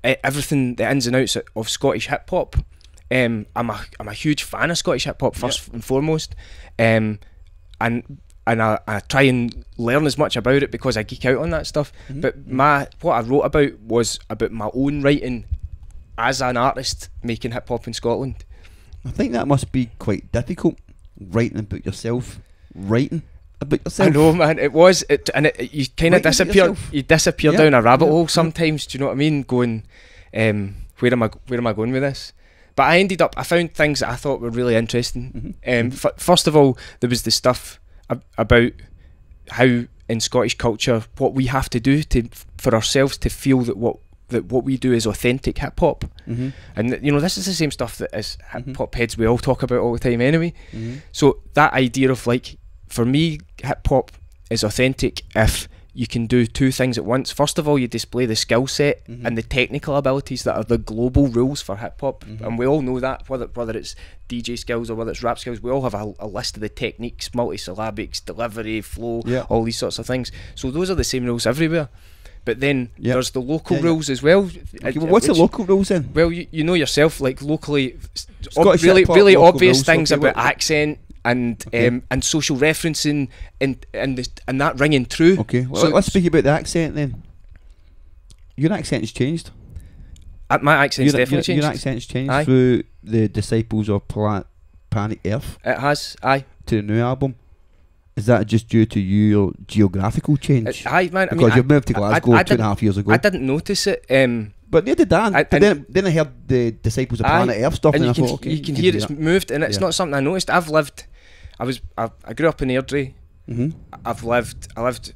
everything, the ins and outs of Scottish hip hop. I'm a huge fan of Scottish hip hop first and foremost, and I try and learn as much about it because I geek out on that stuff. But what I wrote about was about my own writing as an artist making hip hop in Scotland. I think that must be quite difficult, writing about yourself. I know, man. It was, you kind of disappear. You disappear down a rabbit hole sometimes. Do you know what I mean? Going, where am I going with this? But I found things that I thought were really interesting. First of all, there was the stuff about how in Scottish culture, what we have to do for ourselves to feel that what we do is authentic hip hop. And you know, this is the same stuff that as hip hop heads we all talk about all the time anyway. So that idea of, like, for me, hip hop is authentic if you can do two things at once. First of all, you display the skill set and the technical abilities that are the global rules for hip hop, and we all know that, whether it's DJ skills or whether it's rap skills, we all have a list of the techniques, multisyllabics, delivery, flow, all these sorts of things. So those are the same rules everywhere. But then there's the local rules as well. What's the local rules then? Well, you know yourself, like, locally, Scottish really local obvious rules, things about accent and social referencing and that ringing true. Okay, well, so let's speak about the accent then. Your accent has changed. My accent's definitely changed. Your accent's changed through the Disciples of Planet Earth. It has, aye. To the new album. Is that just due to your geographical change? Aye, man. Because you moved to Glasgow 2.5 years ago. I didn't notice it. But neither did I. Then I heard the Disciples of Planet Earth stuff, and I thought, okay, you can hear it's moved, and it's not something I noticed. I grew up in Airdrie. I lived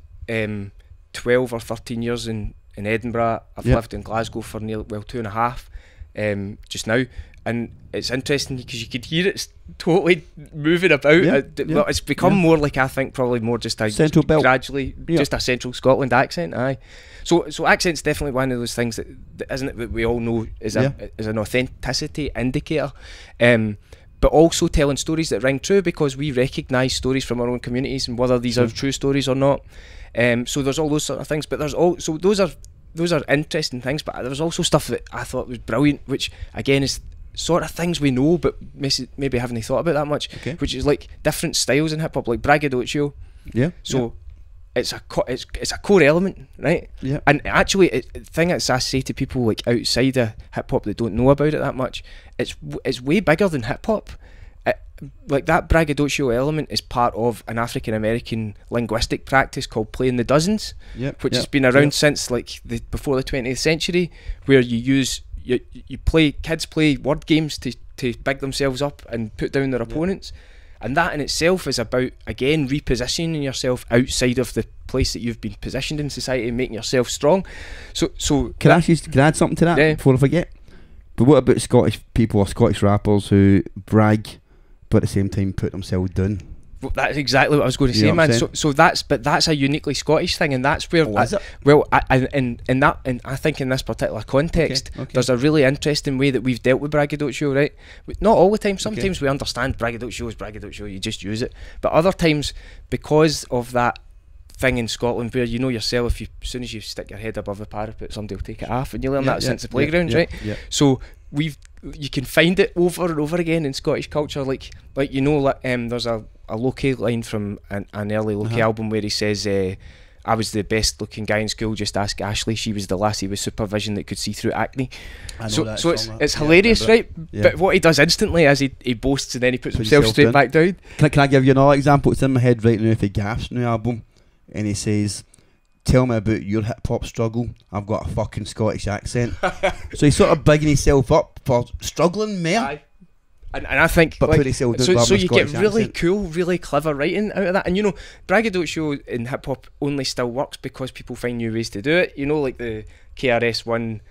12 or 13 years in Edinburgh. I've lived in Glasgow for nearly 2.5 just now, and it's interesting because you could hear it's totally moving about. It's become more like, I think, probably more just a central belt, gradually just a central Scotland accent. Aye. So accent's definitely one of those things that isn't it, that we all know is an authenticity indicator. But also telling stories that ring true, because we recognise stories from our own communities and whether these are true stories or not. So there's all those sort of things, but there's also those are interesting things. But there's also stuff that I thought was brilliant, which again is sort of things we know but maybe haven't thought about that much. Which is like different styles in hip hop, like braggadocio. It's a core element, right? And actually, the thing that I say to people like outside of hip hop that don't know about it that much, it's way bigger than hip hop. Like that braggadocio element is part of an African American linguistic practice called playing the dozens, which has been around since like before the 20th century, where kids play word games to big themselves up and put down their opponents. And that in itself is about, again, repositioning yourself outside of the place that you've been positioned in society and making yourself strong. So can I add something to that before I forget? But what about Scottish people or Scottish rappers who brag but at the same time put themselves down? Well, that's exactly what I was going to say, man. So that's a uniquely Scottish thing, and that's where I think in this particular context, there's a really interesting way that we've dealt with braggadocio, right? Not all the time. Sometimes we understand braggadocio is braggadocio, you just use it. But other times, because of that thing in Scotland where you know yourself, as soon as you stick your head above the parapet, somebody will take it off, and you learn that since the playground, right? So you can find it over and over again in Scottish culture, like you know, there's a Loki line from an early Loki album where he says, I was the best looking guy in school, just ask Ashley, she was the lassie with supervision that could see through acne. So it's hilarious, right? Yeah. But what he does instantly is he boasts and then he puts himself straight back down. Can I give you another example? It's in my head right now for Gasp's new album, and he says, tell me about your hip hop struggle. I've got a fucking Scottish accent. So he's sort of bigging himself up for struggling more. Aye. And I think, but like, so you get really accent. cool, really clever writing out of that. And you know, braggadocio in hip hop only still works because people find new ways to do it. You know, like the KRS One.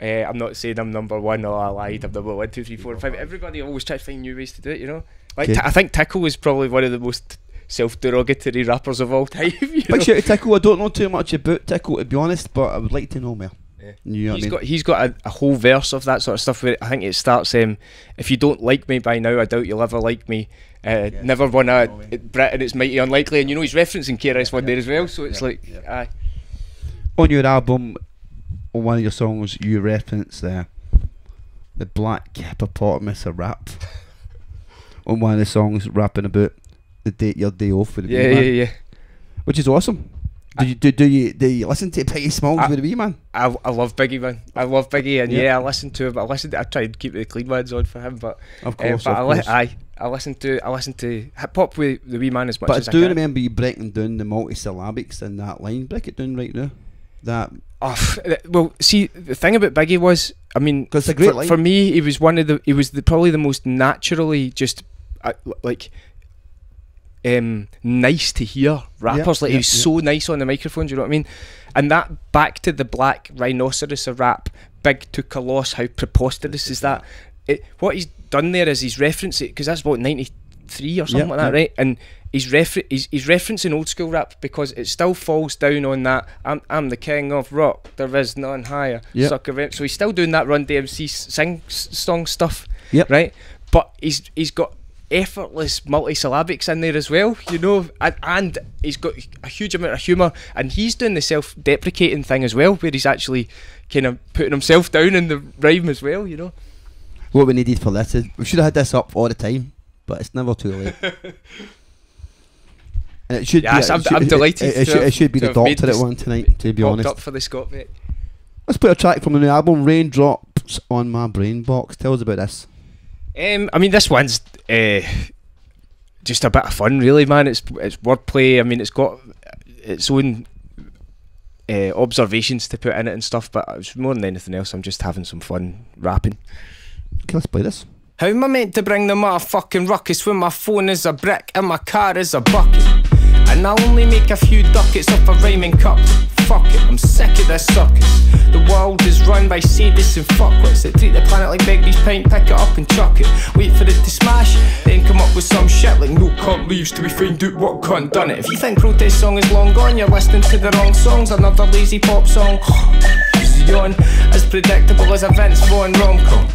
I'm not saying I'm number one. Oh, I lied. I'm number 1, 2, 3, 4, 5. Everybody always tries to find new ways to do it. You know, like I think Tickle is probably one of the most self-derogatory rappers of all time. Big shout to Tickle. I don't know too much about Tickle, to be honest, but I would like to know more. Yeah. You know what I mean? He's got a whole verse of that sort of stuff where I think it starts, if you don't like me by now, I doubt you'll ever like me. Never won a Brit and it's mighty unlikely. And you know he's referencing KRS-One there as well, so it's aye. On your album, on one of your songs, you reference the black hippopotamus of rap. On one of the songs, rapping about your day off with the wee man. Yeah. Which is awesome. Do you listen to Biggie Smalls with the wee man? I love Biggie, man. I love Biggie, and I listen to him. I try and keep the clean ones on for him, but of course, I listen to hip hop with the wee man as much as I can. But I do remember you breaking down the multisyllabics in that line. Break it down right now. Well, see, the thing about Biggie was, I mean, because it's a great line. For me, he was probably the most naturally just nice to hear rappers. He was so nice on the microphone, do you know what I mean? And that, back to the black rhinoceros of rap, big to coloss, how preposterous is that? What he's done there is he's referenced it, because that's what, 93 or something like that, right? And he's referencing old school rap because it still falls down on that I'm the king of rock, there is none higher, sucker rap. So he's still doing that Run DMC song stuff, right? But he's got effortless multisyllabics in there as well, you know, and he's got a huge amount of humour, and he's doing the self-deprecating thing as well, where he's actually kind of putting himself down in the rhyme as well, you know. What we needed for this is, we should have had this up all the time, but it's never too late. And it should I'm delighted. It should be the doctorate one tonight, to be honest. Up for the Scott, mate. Let's play a track from the new album, Raindrops on My Brainbox. Tell us about this. I mean, this one's just a bit of fun, really, man. It's wordplay. I mean, it's got its own observations to put in it and stuff, but it's more than anything else, I'm just having some fun rapping. Okay, let's play this. How am I meant to bring the motherfucking ruckus when my phone is a brick and my car is a bucket? And I only make a few ducats off a rhyming cup. Fuck it, I'm sick of this suckers. The world is run by sadists and fuckwits that treat the planet like Begbie's pint, pick it up and chuck it. Wait for it to smash, then come up with some shit like no cunt leaves till we find out what cunt done it. If you think protest song is long gone, you're listening to the wrong songs. Another lazy pop song, yawn, as predictable as a Vince Vaughn rom-com.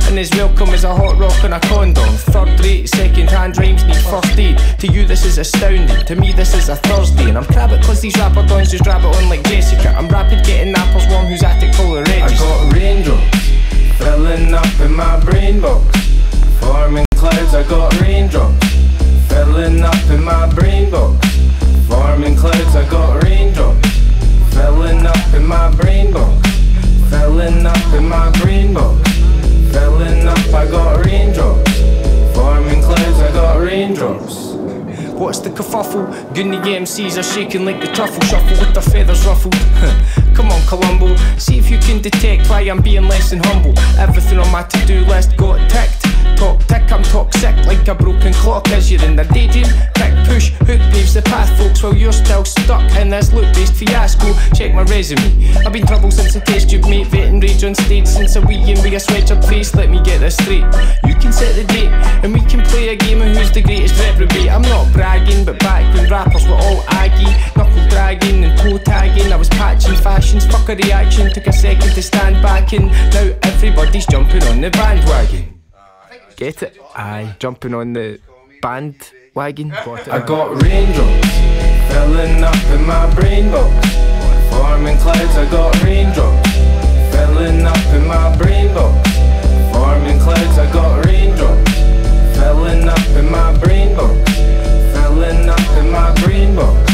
And as welcome as a hot rock and a condom. Third rate, second hand rhymes need first aid. To you this is astounding, to me this is a Thursday. And I'm crabbit cause these rapper dons just rap it on like Jessica. I'm rapid getting nappers warm who's at it call it register. I got raindrops filling up in my brain box. Forming clouds, I got raindrops filling up in my brain box. Forming clouds, I got raindrops filling up in my brain box. Filling up in my brain box. Filling up, I got raindrops. Forming clouds, I got raindrops. What's the kerfuffle? Goonie MCs are shaking like the truffle shuffle with their feathers ruffled. Come on Columbo, see if you can detect why I'm being less than humble. Everything on my to-do list got ticked. Talk tick, I'm toxic like a broken clock. As you're in the daydream, tick push, hook paves the path folks. While you're still stuck in this loop-based fiasco. Check my resume, I've been trouble since the test tube mate. Vetting rage on stage since a weekend with a sweatshirt face. Let me get this straight, you can set the date and we can play a game of who's the greatest reprobate. I'm not bragging, but back when rappers were all aggy, knuckle dragging and toe tagging, I was patching fashions, fuck a reaction. Took a second to stand back and now everybody's jumping on the bandwagon. Get it? Aye, jumping on the bandwagon. I got raindrops filling up in my brain box. Forming clouds, I got raindrops filling up in my brain box. Forming clouds, I got raindrops filling up in my brain box. Filling up in my brain box.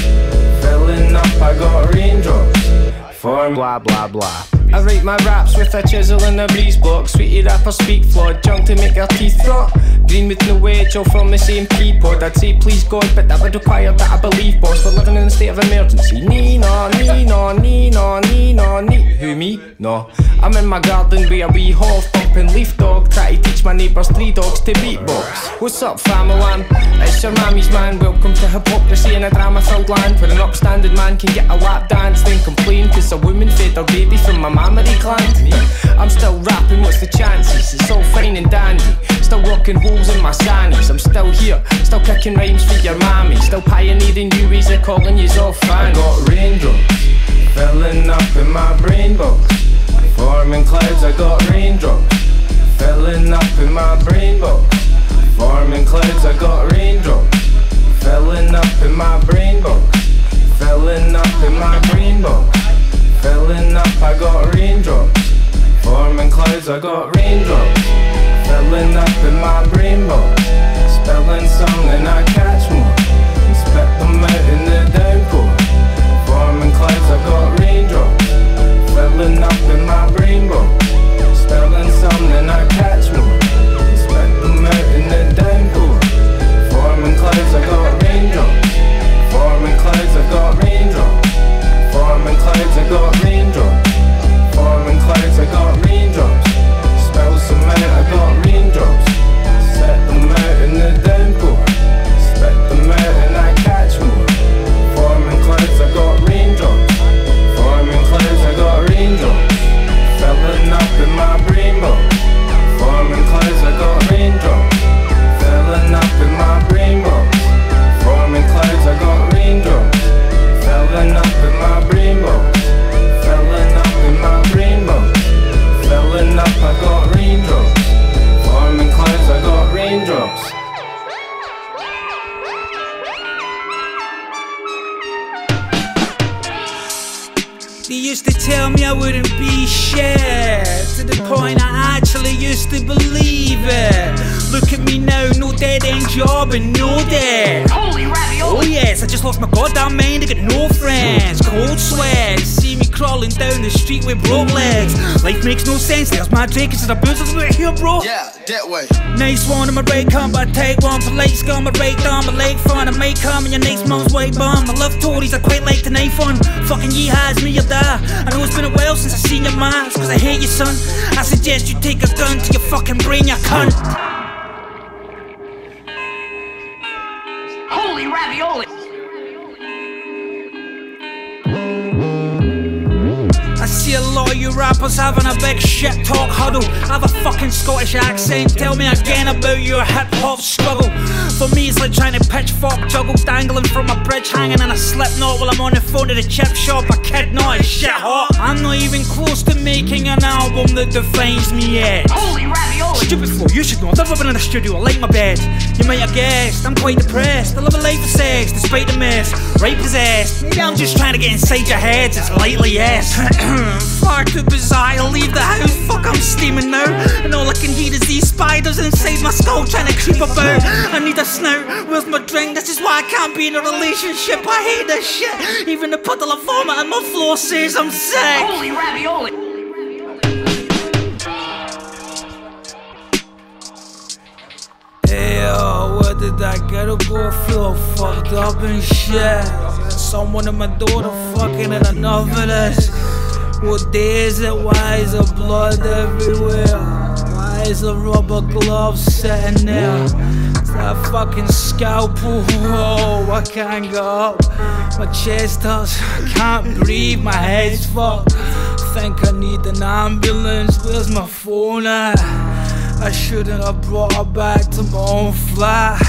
Filling up, I got raindrops. Form blah blah blah. I write my raps with a chisel and a breeze box. Sweetie rappers speak flawed, junk to make their teeth rot. Green with no wedge, all from the same peapod. I'd say please God, but that would require that I believe, boss. We're living in a state of emergency. Nee-no, nee-no, nee-no, nee-no, nee. Who, me? No. I'm in my garden with a wee half pumping leaf dog. Try to teach my neighbours 3 dogs to beatbox. What's up, fam-a-lam? It's your mammy's man. Welcome to hypocrisy in a drama-filled land, where an upstanding man can get a lap dance, then complain cause a woman fed her baby from my mammary gland. Me, I'm still rapping, what's the chances? It's all fine and dandy. Still rocking holes in my sannies. I'm still here, still kicking rhymes for your mammy. Still pioneering new ways of calling yous all fans. I got raindrops filling up in my brain box. Forming clouds, I got raindrops filling up in my brain box. Forming clouds, I got raindrops filling up in my brain box. Filling up in my brain box. Filling up, I got raindrops. Forming clouds, I got raindrops filling up in my brain box. Spelling some and I catch more and spit them out in the downpour. Forming clouds, I got raindrops filling up in my brain box. Spelling some and I catch more and spit them out in the downpour. Forming clouds, I got raindrops. Forming clouds, I got raindrops. Forming clouds, I got raindrops. Forming clouds, I got raindrops. Spell some out, I got raindrops. Set them out in the downpour. Spit them out and I catch more. Forming clouds, I got raindrops. Forming clouds, I got raindrops. Filling up in my brain box. Forming clouds, I got raindrops. Filling up in my brain box. Forming clouds, I got raindrops. Filling up in my brain box. Filling up in my brain box. Filling up, I got raindrops. Forming clouds, I got raindrops. They used to tell me I wouldn't be shit, to the point I actually used to believe it. Look at me now, no dead end job and no debt. Holy ravioli! Oh yes, I just lost my goddamn mind, I got no friends. Cold sweat, see me crawling down the street with broke legs. Life makes no sense, there's my drink, is it a booze about here, bro? Yeah, that way. Nice one on my right come, but I take one polite scum, my right down my leg fun. I might come in your next mom's white bum. I love toadies, I quite like the knife on. Fucking yeehaws me, you die. I know it's been a while since I seen your mask, cause I hate you, son. I suggest you take a gun to your fucking brain, you cunt. Holy ravioli! I see a lot of you rappers having a big shit talk huddle. I have a fucking Scottish accent, tell me again about your hip hop struggle. For me it's like trying to pitchfork juggle, dangling from a bridge, hanging in a slip knot while I'm on the phone to the chip shop. A kid not is shit hot. I'm not even close to making an album that defines me yet. Holy ravioli! Stupid flow, you should know, I've never been in a studio, I like my bed. You might have guessed, I'm quite depressed. I live a life of sex, despite the mess. Right possessed, maybe I'm just trying to get inside your heads, it's lightly yes. Far too bizarre, I'll leave the house, fuck I'm steaming now. And all I can hear is these spiders inside my skull trying to creep about. I need a snout, where's my drink? This is why I can't be in a relationship, I hate this shit. Even the puddle of vomit on my floor says I'm sick. Holy ravioli! Hey yo, where did I gotta go? Feel fucked up and shit. Someone at my door to fucking and enough of this. What day is it? Why is there blood everywhere? Why is a rubber glove sitting there? Is that fucking scalpel? Oh, I can't get up. My chest hurts, I can't breathe, my head's fucked. Think I need an ambulance, where's my phone at? I shouldn't have brought her back to my own flat.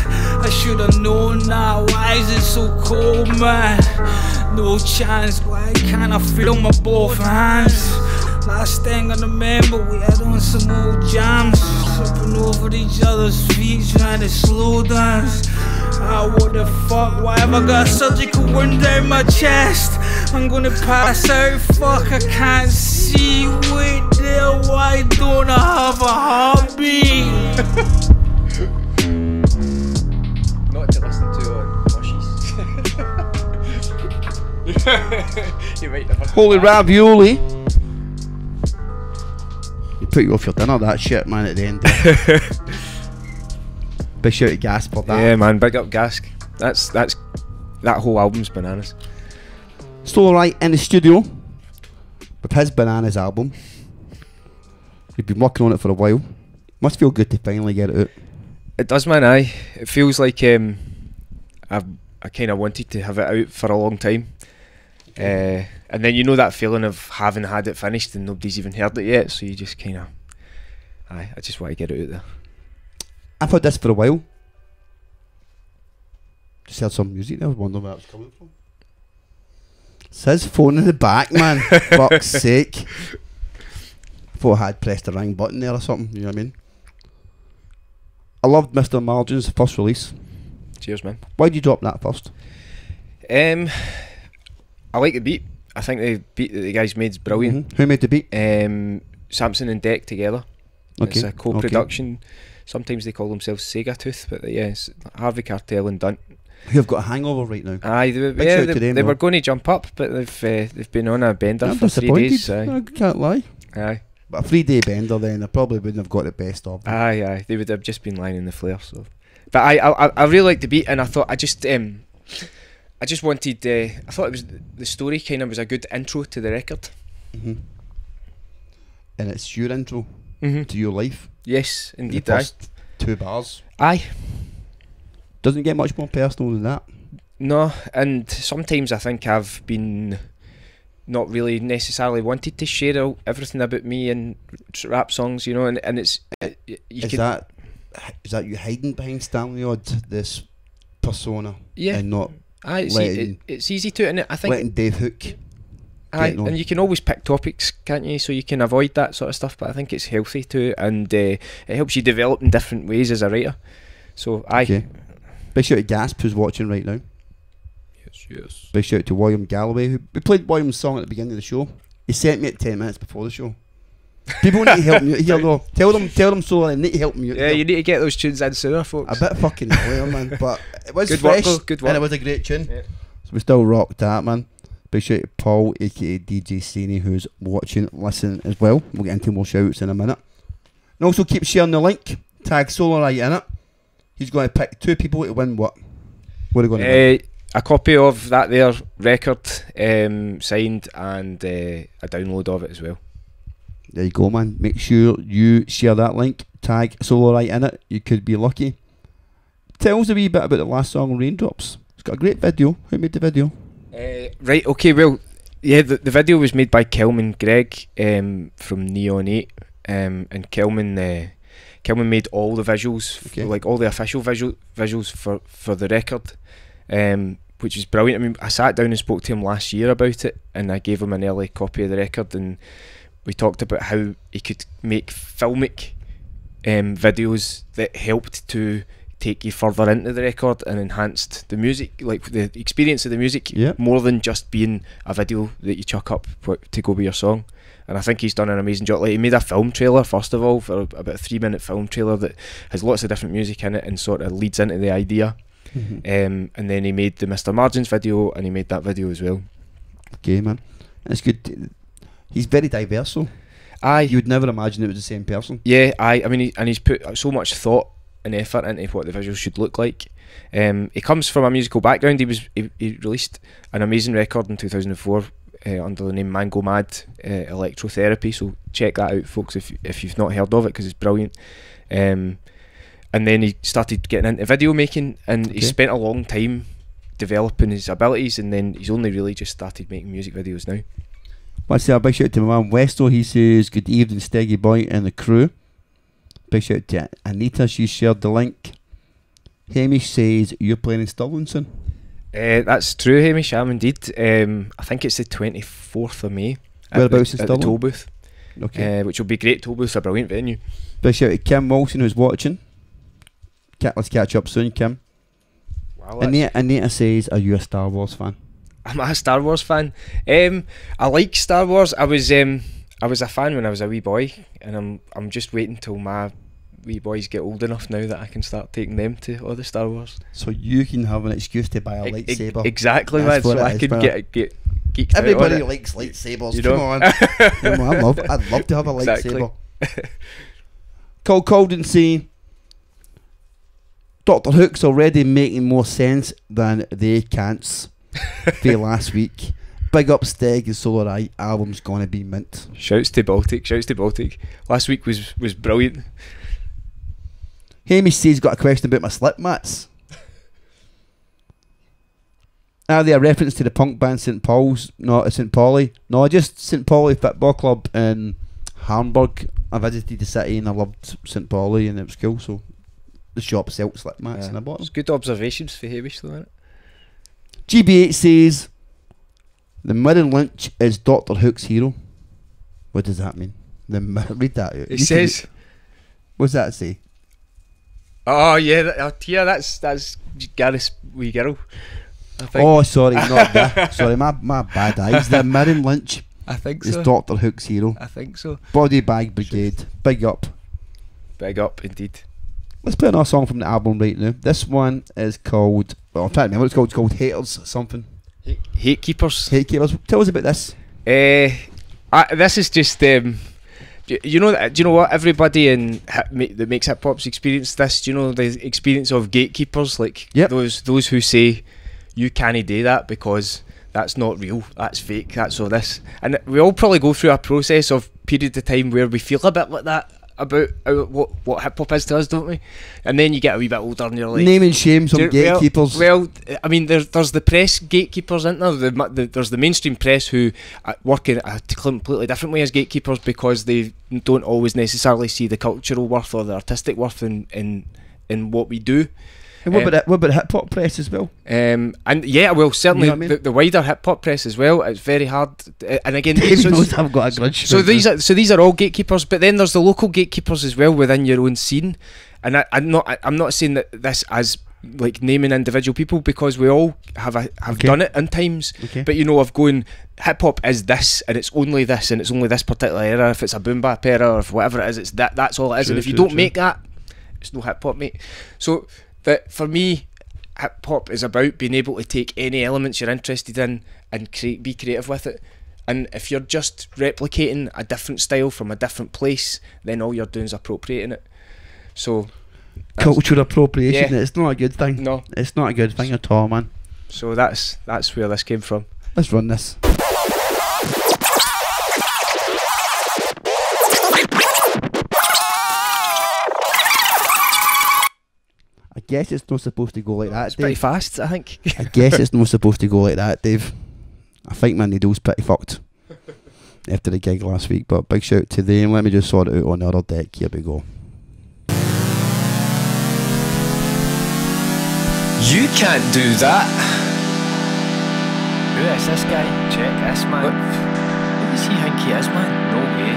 I should have known that. Why is it so cold, man? No chance, why can't I feel my both hands? Last thing I remember, we had on some old jams, tripping over each other's feet, trying to slow dance. Ah, what the fuck, why have I got a surgical wound down my chest? I'm gonna pass out, fuck, I can't see. see wait there, why don't I have a hobby? Not to listen to on mushies. You might never Holy ravioli. You put you off your dinner, that shit, man, at the end. Big shout to Gasp for that. Yeah, man, big up Gasp. That's that whole album's bananas. Solareye in the studio with his Bananas album. You've been working on it for a while. Must feel good to finally get it out. It does, man. Aye, it feels like I kind of wanted to have it out for a long time, and then you know that feeling of having had it finished and nobody's even heard it yet, so you just kind of, I just want to get it out there. I've had this for a while. Just heard some music there. I was wondering where it was coming from. Says phone in the back, man. Fuck's sake. Thought I had pressed the wrong button there or something. You know what I mean? I loved Mr. Margin's first release. Cheers, man. Why did you drop that first? I like the beat. I think the beat that the guys made is brilliant. Who made the beat? Samson and Deck together. Okay. It's a co-production. Sometimes they call themselves Sega Tooth, but yeah, it's Harvey Cartel and Dunt. Who've got a hangover right now. Aye, they were going to jump up, but they've been on a bender I'm for 3 days. I can't lie. Aye. But a 3-day bender, then they probably wouldn't have got the best of them. Aye, they would have just been lying in the flare. So, but I really liked the beat, and I thought I just wanted. I thought it was the story kind of was a good intro to the record. And it's your intro to your life. Yes, indeed. The first 2 bars. Aye. Doesn't get much more personal than that. No, and sometimes I think I've been not really necessarily wanted to share everything about me in rap songs, you know, and it's is that you hiding behind Stanley Odd, this persona, yeah, and not it's easy to, and I think letting Dave Hook. Aye, and you can always pick topics, can't you? So you can avoid that sort of stuff, but I think it's healthy too, and it helps you develop in different ways as a writer. So aye. Okay. Big shout to Gasp, who's watching right now. Yes. Big shout to William Galloway, who we played William's song at the beginning of the show. He sent me it 10 minutes before the show. People need to help me out here though. Tell them so they need to help me out. Yeah, you need to get those tunes in sooner, folks. A bit fucking later, man, but it was good fresh, work, good work. and it was a great tune. Yeah. So we still rocked that, man. Big shout to Paul, aka DJ Staney, who's watching, listening as well. We'll get into more shouts in a minute. And also keep sharing the link. Tag Solareye in it. He's going to pick 2 people to win what? What are they going to win? A copy of that there record, signed, and a download of it as well. There you go, man. Make sure you share that link. Tag Solareye in it. You could be lucky. Tell us a wee bit about the last song, Raindrops. It's got a great video. Who made the video? Right, okay, well, yeah, the video was made by Kelman Gregg from Neon 8, and Kelman made all the visuals, like all the official visuals for the record, which is brilliant. I mean, I sat down and spoke to him last year about it, and I gave him an early copy of the record, and we talked about how he could make filmic videos that helped to take you further into the record and enhanced the music, like the experience of the music, more than just being a video that you chuck up to go with your song. And I think he's done an amazing job. Like, he made a film trailer first of all, for about a 3-minute film trailer that has lots of different music in it and sort of leads into the idea. And then he made the Mr. Margins video, and he made that video as well. Okay, man, it's good. He's very diverse, though. Aye, you would never imagine it was the same person. Yeah, aye. I mean, he's put so much thought and effort into what the visuals should look like. He comes from a musical background. He released an amazing record in 2004 under the name Mango Mad Electrotherapy, so check that out, folks, if you've not heard of it, because it's brilliant. And then he started getting into video making, and he spent a long time developing his abilities, and then he's only really just started making music videos now. I want to say a big shout out to my man Westo. He says, good evening Steggy Boy and the crew. Big shout out to Anita, she shared the link. Hamish says, you're playing in Stirlingson. That's true, Hamish, I'm indeed. I think it's the 24th of May. Whereabouts in at Stirling? the Toll Booth. Okay. Which will be great. Toll Booth's a brilliant venue. Big shout out to Kim Wilson, who's watching. Let's catch up soon, Kim. Wow, Anita says, are you a Star Wars fan? I'm a Star Wars fan. I like Star Wars. I was I was a fan when I was a wee boy, and I'm just waiting till my wee boys get old enough now that I can start taking them to all the Star Wars. So you can have an excuse to buy a lightsaber. Exactly, man. So I can get geeked Everybody out on likes lightsabers. You know? Come on. I'd love to have a Exactly. lightsaber. Cauldron saying Dr. Hook's already making more sense than they can'ts for last week. Big up Steg and Solareye, album's gonna be mint. Shouts to Baltic. Last week was brilliant. Hamish says he's got a question about my slip mats. Are they a reference to the punk band St. Paul's? No, St. Pauli. No, just St. Pauli Football Club in Hamburg. I visited the city and I loved St. Pauli and it was cool, so the shop sells slip mats and I bought them. It's good observations for Hamish though, isn't it? GB8 says the Mirren Lynch is Dr. Hook's hero. What does that mean? Read that out. It says... What's that say? Oh yeah, that's Gareth's wee girl, I think. Oh sorry, not that. Sorry, my bad eyes. The Mirren Lynch I think is so. Dr. Hook's hero. I think so. Body Bag Brigade. Big up. Big up indeed. Let's play another song from the album right now. This one is called, well, I'm trying to remember what it's called. It's called Haters something. Hate Keepers. Hate Keepers. Tell us about this. This is just do you know what, everybody that makes hip hop's experienced this. Do you know the experience of gatekeepers, like those who say you can't do that because that's not real, that's fake, that's all this, and we all probably go through a process of period of time where we feel a bit like that about what hip hop is to us, don't we? And then you get a wee bit older and you're like, name and shame some gatekeepers. Well, I mean, there's the press gatekeepers, isn't there? There's the mainstream press who work in a completely different way as gatekeepers because they don't always necessarily see the cultural worth or the artistic worth in what we do. And what about hip hop press as well? And yeah, well, certainly You know what I mean? the wider hip hop press as well. It's very hard. And again, Dave knows I've got a grudge. so these are all gatekeepers, but then there's the local gatekeepers as well within your own scene. And I'm not saying that this as like naming individual people, because we all have done it in times. But you know, of going, hip hop is this and it's only this and it's only this particular era. If it's a boom bap era or if whatever it is, it's that's all it is. And if you don't make that, it's no hip hop, mate. So that for me, hip hop is about being able to take any elements you're interested in and be creative with it. And if you're just replicating a different style from a different place, then all you're doing is appropriating it. So cultural appropriation, yeah. It's not a good thing. No, it's not a good thing at all, man. So that's where this came from. Let's run this. I guess it's not supposed to go like that, It's Dave. pretty fast, I think. I guess it's not supposed to go like that, Dave. I think my needle's pretty fucked after the gig last week, but big shout to them. Let me just sort it out on the other deck. Here we go. You can't do that. Who is this guy? Check this, man. Who does he think he is, man? No way.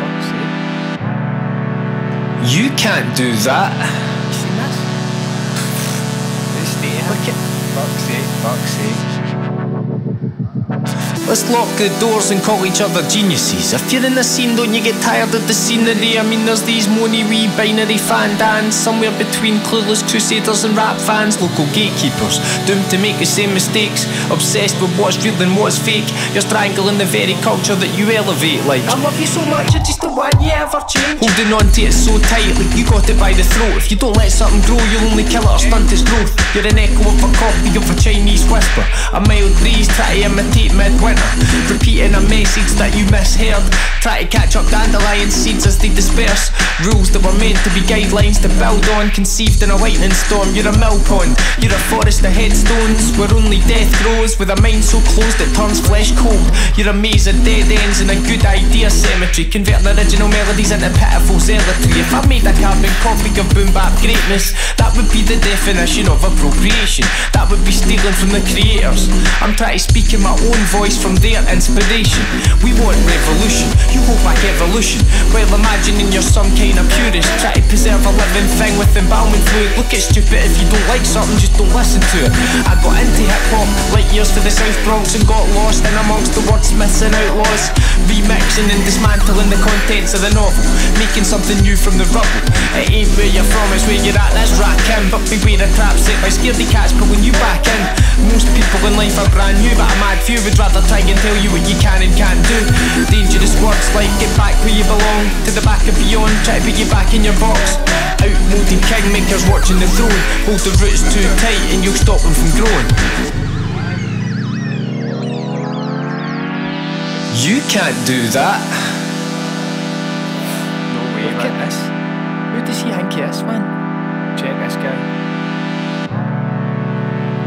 You can't do that. You seen this? Look at fuck's sake. Let's lock the doors and call each other geniuses. If you're in the scene, don't you get tired of the scenery? I mean, there's these moany wee binary fan dans, somewhere between clueless crusaders and rap fans. Local gatekeepers, doomed to make the same mistakes, obsessed with what's real and what's fake. You're strangling the very culture that you elevate. Like, I love you so much, I just don't want you ever change. Holding on to it so tight, like you got it by the throat. If you don't let something grow, you'll only kill it or stunt its growth. You're an echo of a copy of a Chinese whisper, a mild breeze try to imitate midwinter, repeating a message that you misheard. Try to catch up dandelion seeds as they disperse. Rules that were meant to be guidelines to build on, conceived in a lightning storm. You're a mill pond, you're a forest of headstones where only death grows, with a mind so closed it turns flesh cold. You're a maze of dead ends and a good idea cemetery, converting original melodies into pitiful zealotry. If I made a carbon copy of boom bap greatness, that would be the definition of appropriation. That would be stealing from the creators. I'm trying to speak in my own voice from their inspiration. We want revolution, you hold back evolution, while imagining you're some kind of purist. Try to preserve a living thing with embalming fluid. Look, it's stupid if you don't like something, just don't listen to it. I got into hip hop like years for the South Bronx and got lost in amongst the wordsmiths and outlaws, remixing and dismantling the contents of the novel, making something new from the rubble. It ain't where you're from, it's where you're at, let's rack in. But beware a trap set by scaredy cats pulling you back in. Most people in life are brand new, but a mad few would rather try and tell you what you can and can't do. Dangerous words like get back where you belong, to the back and beyond, try to put you back in your box. Outmoded kingmakers watching the throne, hold the roots too tight and you'll stop them from growing. You can't do that. No way. Look at this. Who does he think he is, man? Check this guy.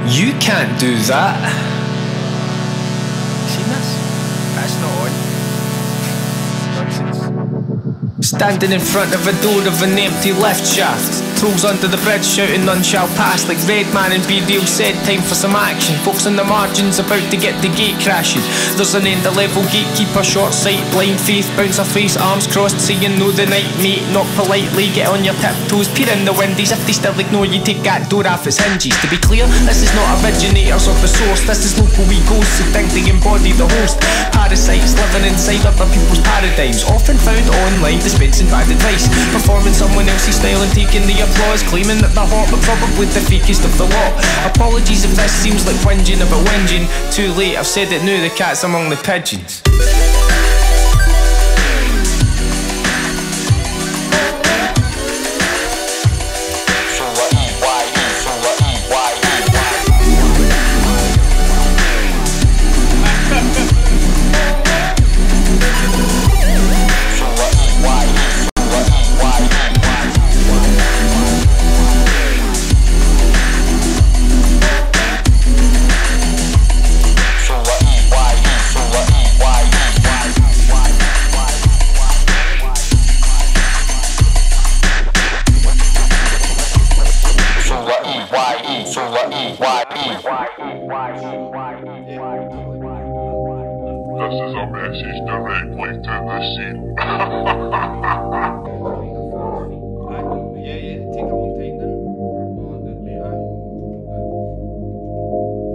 You can't do that. Seen this? That's not on. Nonsense. Standing in front of a door of an empty lift shaft, trolls under the bridge shouting none shall pass. Like Redman and Be Real said, time for some action. Folks on the margins about to get the gate crashing. There's an end of level gatekeeper, short sight, blind faith, bouncer face, arms crossed, saying no the night mate, not politely, get on your tiptoes, peer in the windies. If they still ignore you, take that door off its hinges. To be clear, this is not originators of the source, this is local wee ghosts who think they embody the host. Parasites living inside other people's paradigms, often found online dispensing bad advice, performing someone else's style and taking the applause, claiming that they're hot but probably the fakest of the lot. Apologies if this seems like whinging about whinging. Too late, I've said it now, the cat's among the pigeons. This is a message directly to the scene.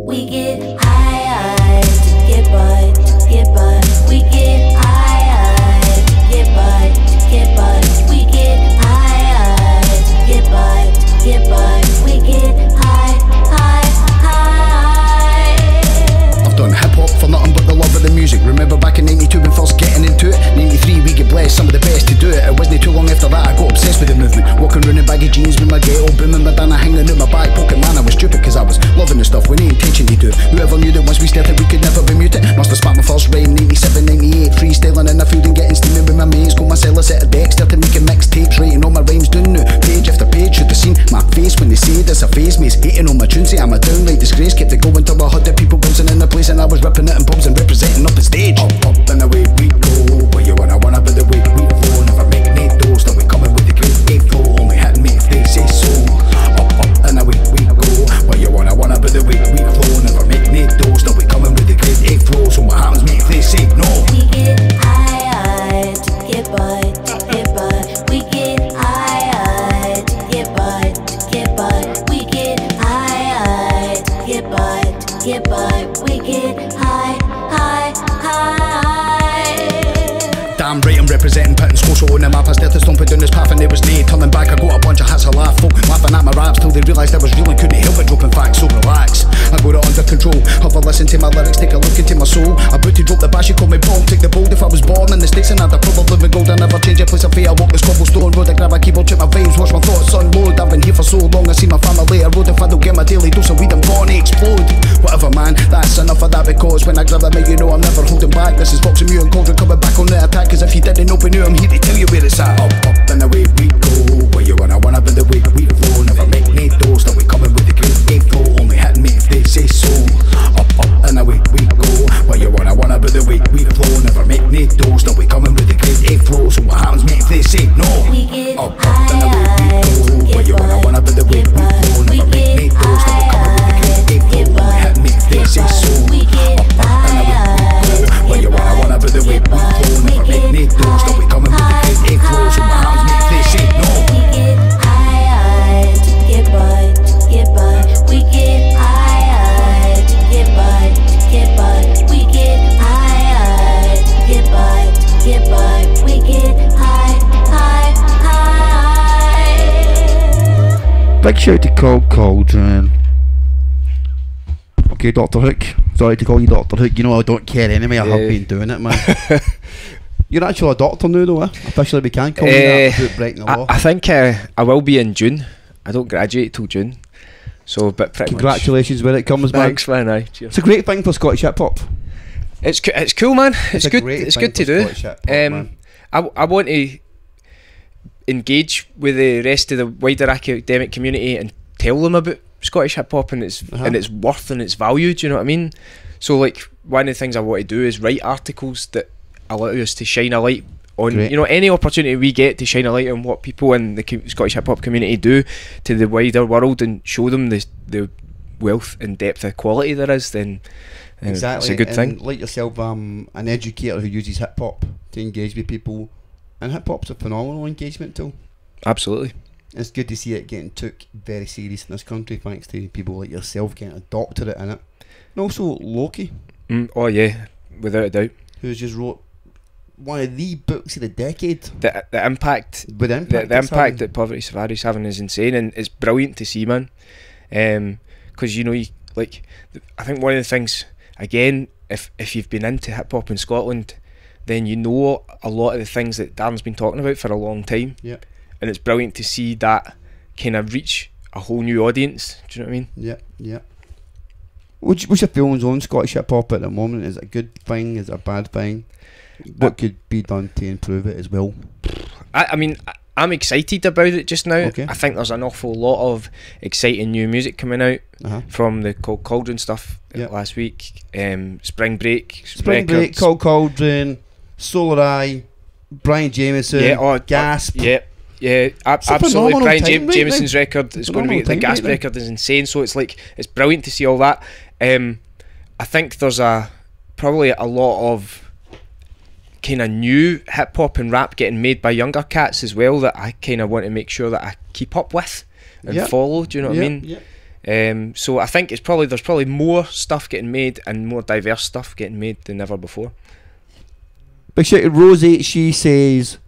We get high to get by, to get by. We get high to get by, to get by. We get high to get by, to get by. We get high, high, high. I've done hip hop for nothing but the love of the music. Remember back in 92 when first getting into it. 93 we get blessed, some of the best to do it. It wasn't too long after that I got obsessed with the movement. Walking around in baggy jeans with my ghetto booming, my Didnaae hanging out my back pocket. Man, I was stupid cause I was loving the stuff with no intention to do. Whoever knew that once we started we could never be muted. Must have sparked my first rhyme 97, 98. Freestyling in the field and getting steaming with my mates. Got my cellar set of decks, started making mixtapes, writing all my rhymes down now. Page after page, should have seen my face when they say this a face. Mates hating on my tunes, say I'm a downright disgrace. Kept it going till I had the people bouncing in the place, and I was ripping it in pubs and representing up the stage. Up, up and away we go. Where you wanna but the way we flow. Never make no doors, then we coming with the great A-flow. Only had me if they say so. Up, up and away we go. Where you wanna but the way we flow. Never make no doors, then we coming with the great A-flow. So my hands make they say no. We get high to get by, to get by. We get high to get by, to get by. We get high to get by, to get by. We get high, high, high. Damn right I'm representing Pitt and Scotia on the map. I started stomping down this path and there was no turning back. I got a bunch of hats of laugh, folk laughing at my raps till they realised I was real and couldn't help it dropping facts. So relax, I got it under control. Have a listen to my lyrics, take a look into my soul. About to drop the bash, you call me bomb, take the bold. If I was born in the States and I'd have probably been gold. I never change a place of fate, I walk this cobblestone road. I grab a keyboard, check my vibes, watch my thoughts unload. I've been here for so long, I see my family a road. If I don't get my daily dose of weed, I'm gonna explode. Whatever man, that's enough of that, because when I grab the mic you know I'm never holding back. This is boxing you and Cauldron coming back on the attack. Cause if you didn't open new, I'm here to tell you where it's at. Up, up and away we go. Where you wanna but the way we flow. Never make no doors, then we coming with the great A-flow. Only had me if they say so. Up, up and away we go. Where you wanna but the way we flow. Never make no doors, then we coming with the great A-flow. So my hands make they say no. We get up, up and away we go. Where you wanna but the way we flow. Never make no doors, then we coming with the great A-flow. Only had me if they say so. Up, up and away we go. Where you wanna but the way we flow. Never make no doors, then we coming with the great A-flow. So my hands make they say no. We get high to get by, to get by. We get high Big shout to Cauldron. Okay, Dr. Hook. Sorry to call you Dr. Hook. You know I don't care anyway. I have been doing it, man. You're actually a doctor now, though. Officially, we can call you that without breaking the law. I think I will be in June. I don't graduate till June. So, but pretty congratulations when it comes, man. Thanks, man. Aye, cheers. It's a great thing for Scottish hip hop. It's cool, man. It's good. It's good to do. I want to engage with the rest of the wider academic community and tell them about Scottish hip hop and its worth and its value. Do you know what I mean? So, like, one of the things I want to do is write articles that allow us to shine a light on, you know, any opportunity we get to shine a light on what people in the Scottish hip hop community do to the wider world and show them the wealth and depth of quality there is. Then exactly, it's a good thing. Like yourself, an educator who uses hip hop to engage with people, and hip hop's a phenomenal engagement tool. Absolutely. It's good to see it getting took very serious in this country, thanks to people like yourself getting a doctorate in it, and also Loki. Oh yeah, without a doubt. Who's just wrote one of the books of the decade. The impact, the impact that Poverty Safari is having is insane, and it's brilliant to see, man. Because you know, I think one of the things, again, if you've been into hip hop in Scotland, then you know a lot of the things that Darren's been talking about for a long time. Yeah. And it's brilliant to see that kind of reach a whole new audience. Do you know what I mean? Yeah, yeah. What's your feelings on Scottish hip hop at the moment? Is it a good thing? Is it a bad thing? What could be done to improve it as well? I mean, I'm excited about it just now. Okay. I think there's an awful lot of exciting new music coming out from the Cauldron stuff last week. Spring Break, Cauldron, Solareye, Brian Jamieson, Gasp. Absolutely. Brian Jamieson's record is going to be the Gasp record is insane. So it's brilliant to see all that. I think there's probably a lot of kind of new hip hop and rap getting made by younger cats as well that I kind of want to make sure that I keep up with and follow. Do you know what I mean? Yeah. So I think there's probably more stuff getting made and more diverse stuff getting made than ever before. Big shout to Rosie. She says,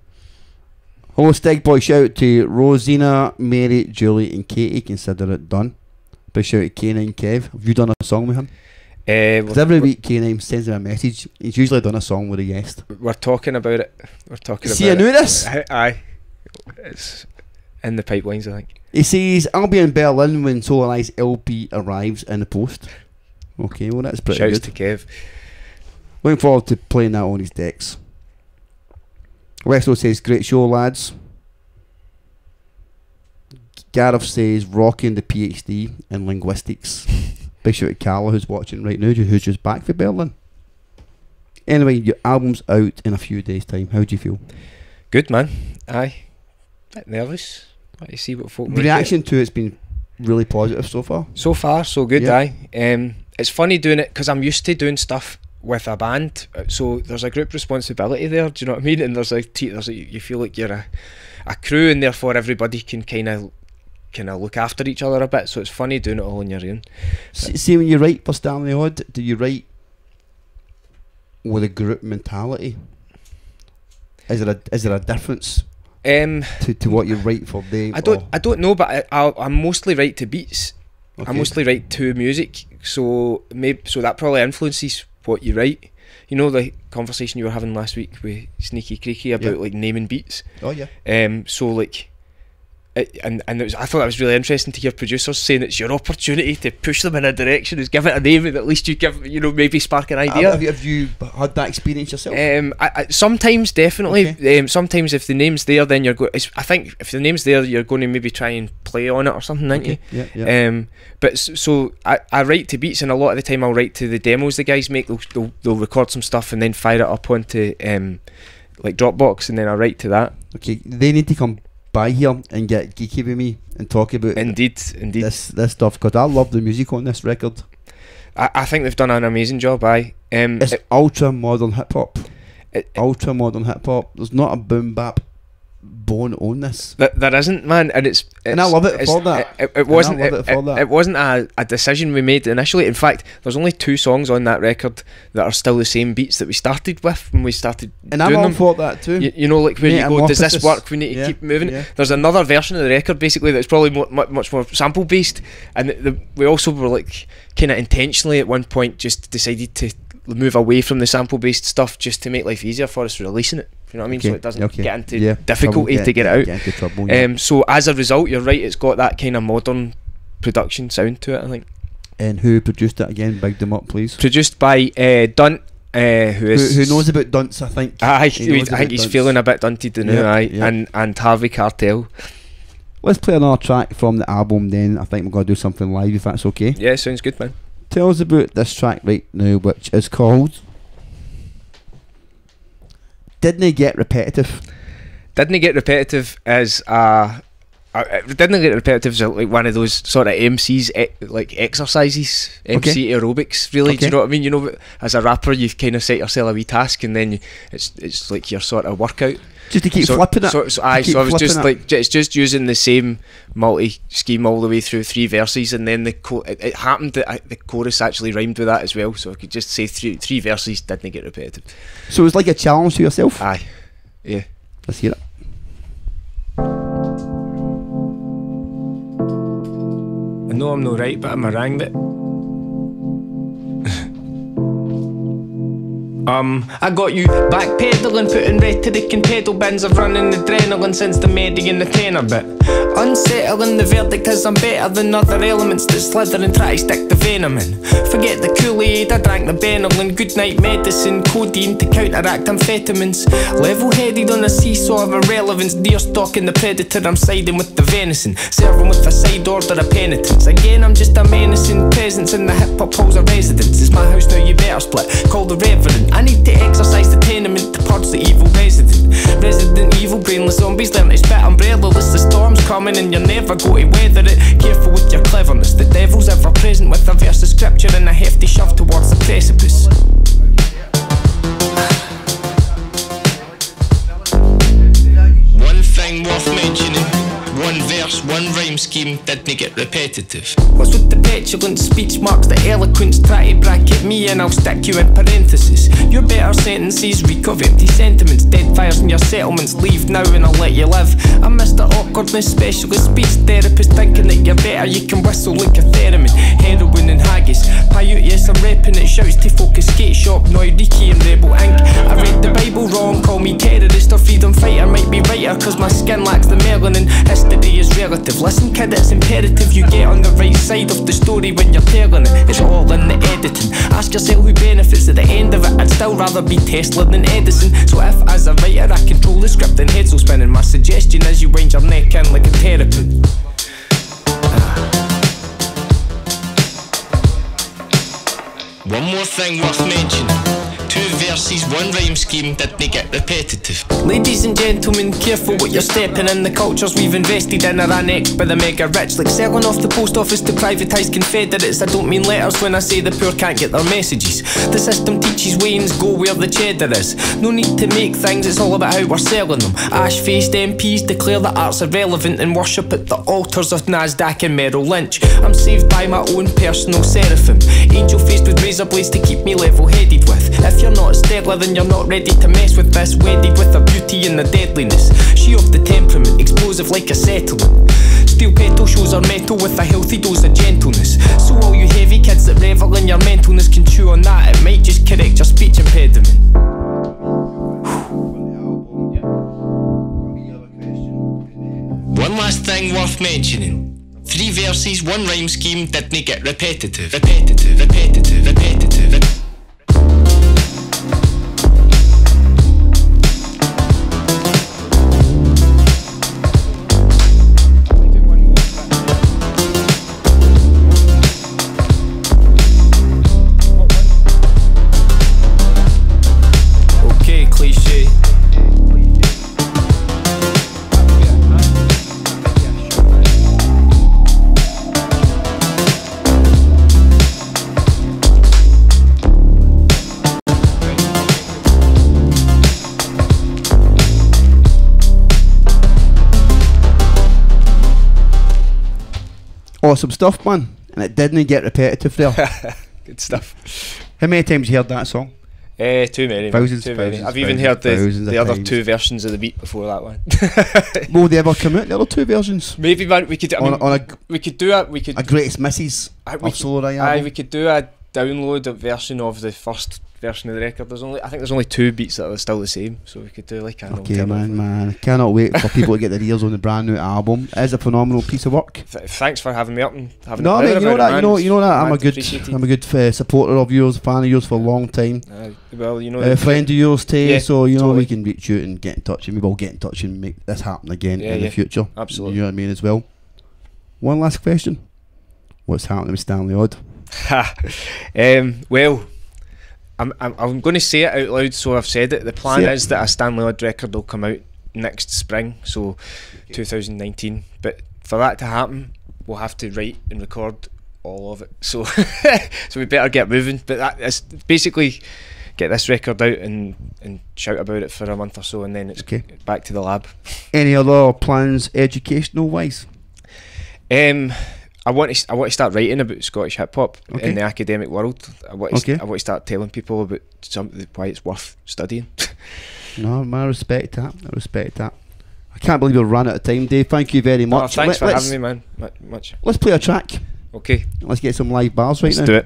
hello Steg Boy. Shout out to Rosina, Mary, Julie and Katie. Consider it done. Big shout to K9 Kev. Have you done a song with him? Because every week K9 sends him a message. He's usually done a song with a guest. We're talking about it. See, I knew this. Aye. It's in the pipelines, I think. He says, I'll be in Berlin when Solareye's LP arrives in the post. Okay, well that's pretty good. Shouts to Kev. Looking forward to playing that on his decks. Westo says, great show, lads. Gareth says, rocking the PhD in linguistics. Big shout to Carla, who's watching right now, who's just back for Berlin. Anyway, your album's out in a few days' time. How do you feel? Good, man. Aye. A bit nervous. Want to see what folk make reaction to it's been really positive so far. So far, so good. Yeah. Aye. It's funny doing it because I'm used to doing stuff with a band, so there's a group responsibility there. Do you know what I mean? And there's you feel like you're a crew, and therefore everybody can kind of look after each other a bit. So it's funny doing it all on your own. See, when you write for Stanley Odd, do you write with a group mentality? Is there a difference? To what you write for them? I don't know, but I mostly write to beats. Okay. I mostly write to music, so that probably influences what you write. You know the conversation you were having last week with Sneaky Creaky about like naming beats. Oh yeah. So like. I thought that was really interesting to hear producers saying it's your opportunity to push them in a direction, is give it a name, and at least you give, maybe spark an idea. Have you had that experience yourself? Sometimes, definitely. Okay. Sometimes if the name's there, then you're I think if the name's there, you're going to maybe try and play on it or something, aren't you? Yeah. But so I write to beats, and a lot of the time I'll write to the demos the guys make. They'll record some stuff and then fire it up onto like Dropbox, and then I write to that. Okay, they need to come by here and get geeky with me and talk about indeed this stuff, because I love the music on this record. I think they've done an amazing job. It's ultra modern hip hop. Ultra modern hip hop. There's not a boom bap bone on this. There isn't, man, and it's and I love it for that. It wasn't a decision we made initially. In fact, there's only 2 songs on that record that are still the same beats that we started with when we started and doing I'm all them. for that too. You know, like where Mate, you go, does this work? We need to keep moving. Yeah. There's another version of the record basically that's probably much more sample based, and we also were like kind of intentionally at one point just decided to move away from the sample based stuff just to make life easier for us releasing it. You know what I mean? So it doesn't get into difficulty to get it out. Get into trouble, so as a result, you're right, it's got that kind of modern production sound to it, I think. And who produced it again? Big them up, please. Produced by Dunt, who knows about Dunts, I think. I think he's feeling a bit dunted now, and Harvey Cartel. Let's play another track from the album then. I think we're going to do something live if that's okay. Yeah, sounds good, man. Tell us about this track right now, which is called Didn't Get Repetitive. Didn't Get Repetitive is Didn't Get Repetitive is like one of those sort of MCs like exercises, MC aerobics, really. Do you know what I mean? You know, as a rapper, you've kind of set yourself a wee task, and then it's like your sort of workout. Just to keep flipping it. So I was just like, it's just using the same multi scheme all the way through 3 verses, and then it happened that the chorus actually rhymed with that as well. So I could just say three verses, didn't get repetitive. So it was like a challenge to yourself. Aye, yeah. Let's hear it. I know I'm not right, but I'm a rang bit. I got you backpedaling, putting rhetoric in pedal bins of running adrenaline since the Medi and the tenor bit. Unsettling, the verdict is I'm better than other elements that slither and try to stick the venom in. Forget the Kool-Aid, I drank the Benylin, good night medicine, codeine to counteract amphetamines. Level-headed on a seesaw of irrelevance, deer stalking the predator, I'm siding with the venison, serving with a side order of penitence. Again, I'm just a menacing presence in the hip-hop halls of residence. It's my house now, you better split, call the reverend. I need to exercise the tenement to purge the evil resident. Resident evil, brainless zombies learn to spit umbrella-less. The storm's coming and you're never going to weather it. Careful with your cleverness, the devil's ever present with a verse of scripture and a hefty shove towards the precipice. One thing worth mentioning, one verse, one rhyme scheme didn't get repetitive. What's with the petulant speech marks, the eloquence? Try to bracket me and I'll stick you in parentheses. Your better sentences reek of empty sentiments. Dead fires in your settlements, leave now and I'll let you live. I'm Mr. Awkwardness, specialist speech therapist, thinking that you're better, you can whistle like a theremin. Heroin and haggis, Paiute, yes I'm repping it. Shouts to focus, skate shop, Noiriki and Rebel Inc. I read the Bible wrong, call me terrorist or freedom fighter. Might be righter cause my skin lacks the melanin. History is relative, listen kid, it's imperative you get on the right side of the story when you're telling it. It's all in the editing. Ask yourself who benefits at the end of it. I'd still rather be Tesla than Edison. So if as a writer I control the script and heads will spinning, my suggestion is you wind your neck in like a terrapin. One more thing worth mentioning, 2 verses, 1 rhyme scheme didn't get repetitive. Ladies and gentlemen, careful what you're stepping in. The cultures we've invested in are annexed by the mega rich, like selling off the post office to privatised Confederates. I don't mean letters when I say the poor can't get their messages. The system teaches Waynes go where the cheddar is. No need to make things, it's all about how we're selling them. Ash-faced MPs declare that art's irrelevant and worship at the altars of Nasdaq and Merrill Lynch. I'm saved by my own personal seraphim, angel faced with razor blades to keep me level-headed with. If you're not stellar then you're not ready to mess with this. Wedded with the beauty and the deadliness, she of the temperament, explosive like acetylene. Steel petal shows are metal with a healthy dose of gentleness. So all you heavy kids that revel in your mentalness can chew on that, it might just correct your speech impediment. One last thing worth mentioning, 3 verses, 1 rhyme scheme didn't get repetitive. Repetitive, repetitive, repetitive. Awesome stuff, man. And it didn't get repetitive there. Good stuff. How many times you heard that song? Too many. Thousands, too many. thousands, I've even heard the other two versions of the beat before that one. Will they ever come out? The other two versions? Maybe, man. We could. We could do a. We could. A greatest misses of Solareye album. We could do a download version of the first version of the record. I think there's only 2 beats that are still the same, so we could do like an okay, man. Cannot wait for people to get their ears on the brand new album. It is a phenomenal piece of work. Thanks for having me up and having. No, mate, you know that. You know that. I'm a good supporter of yours, fan of yours for a long time. Well, you know, friend of yours too. Yeah, so you know totally. we can reach out and get in touch, and we will get in touch and make this happen again in the future. Absolutely. You know what I mean as well. One last question: what's happening with Stanley Odd? Well, I'm going to say it out loud, so I've said it. The plan is that a Stanley Odd record will come out next spring, so 2019. But for that to happen, we'll have to write and record all of it. So, so we better get moving. But that is basically get this record out and shout about it for a month or so, and then it's back to the lab. Any other plans, educational wise? I want to start writing about Scottish hip hop in the academic world. I want to start telling people about why it's worth studying. No, man, I respect that. I can't believe we've run out of time, Dave. Thank you very much. Thanks for having me, man. Much. Let's play a track. Okay. Let's get some live bars right now. Let's do it.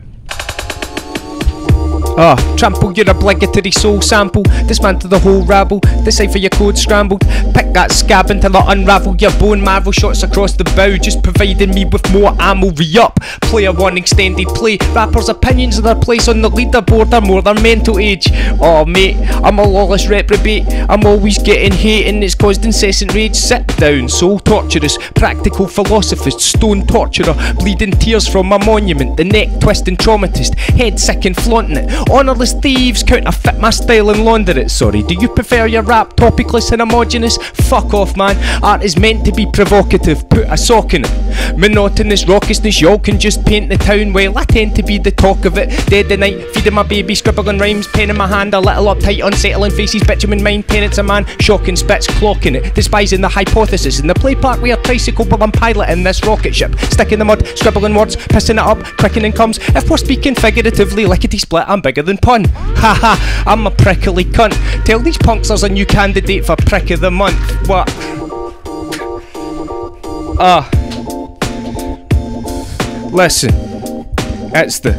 Trample your obligatory soul sample, dismantle the whole rabble, decipher your code scrambled, pick that scab until I unravel your bone marrow, shots across the bow, just providing me with more ammo. Re-up, player one extended play, rappers' opinions of their place on the leaderboard are more than mental age. Oh mate, I'm a lawless reprobate, I'm always getting hate and it's caused incessant rage. Sit down, soul torturous, practical philosophist, stone torturer, bleeding tears from my monument, the neck twisting traumatist, head sick and flaunting it. Honourless thieves counterfeit my style and launder it. Sorry, do you prefer your rap topicless and homogenous? Fuck off, man. Art is meant to be provocative. Put a sock in it. Monotonous raucousness, y'all can just paint the town well. I tend to be the talk of it. Dead at night, feeding my baby, scribbling rhymes, pen in my hand, a little uptight, unsettling faces, bitumen mind, parents a man, shocking spits, clocking it, despising the hypothesis. In the play park we are tricycle, but I'm piloting this rocket ship. Stick in the mud, scribbling words, pissing it up, quickening comes. If we're speaking figuratively, lickety split, I'm bigger than pun. Haha, I'm a prickly cunt. Tell these punks there's a new candidate for prick of the month. What? Listen, it's the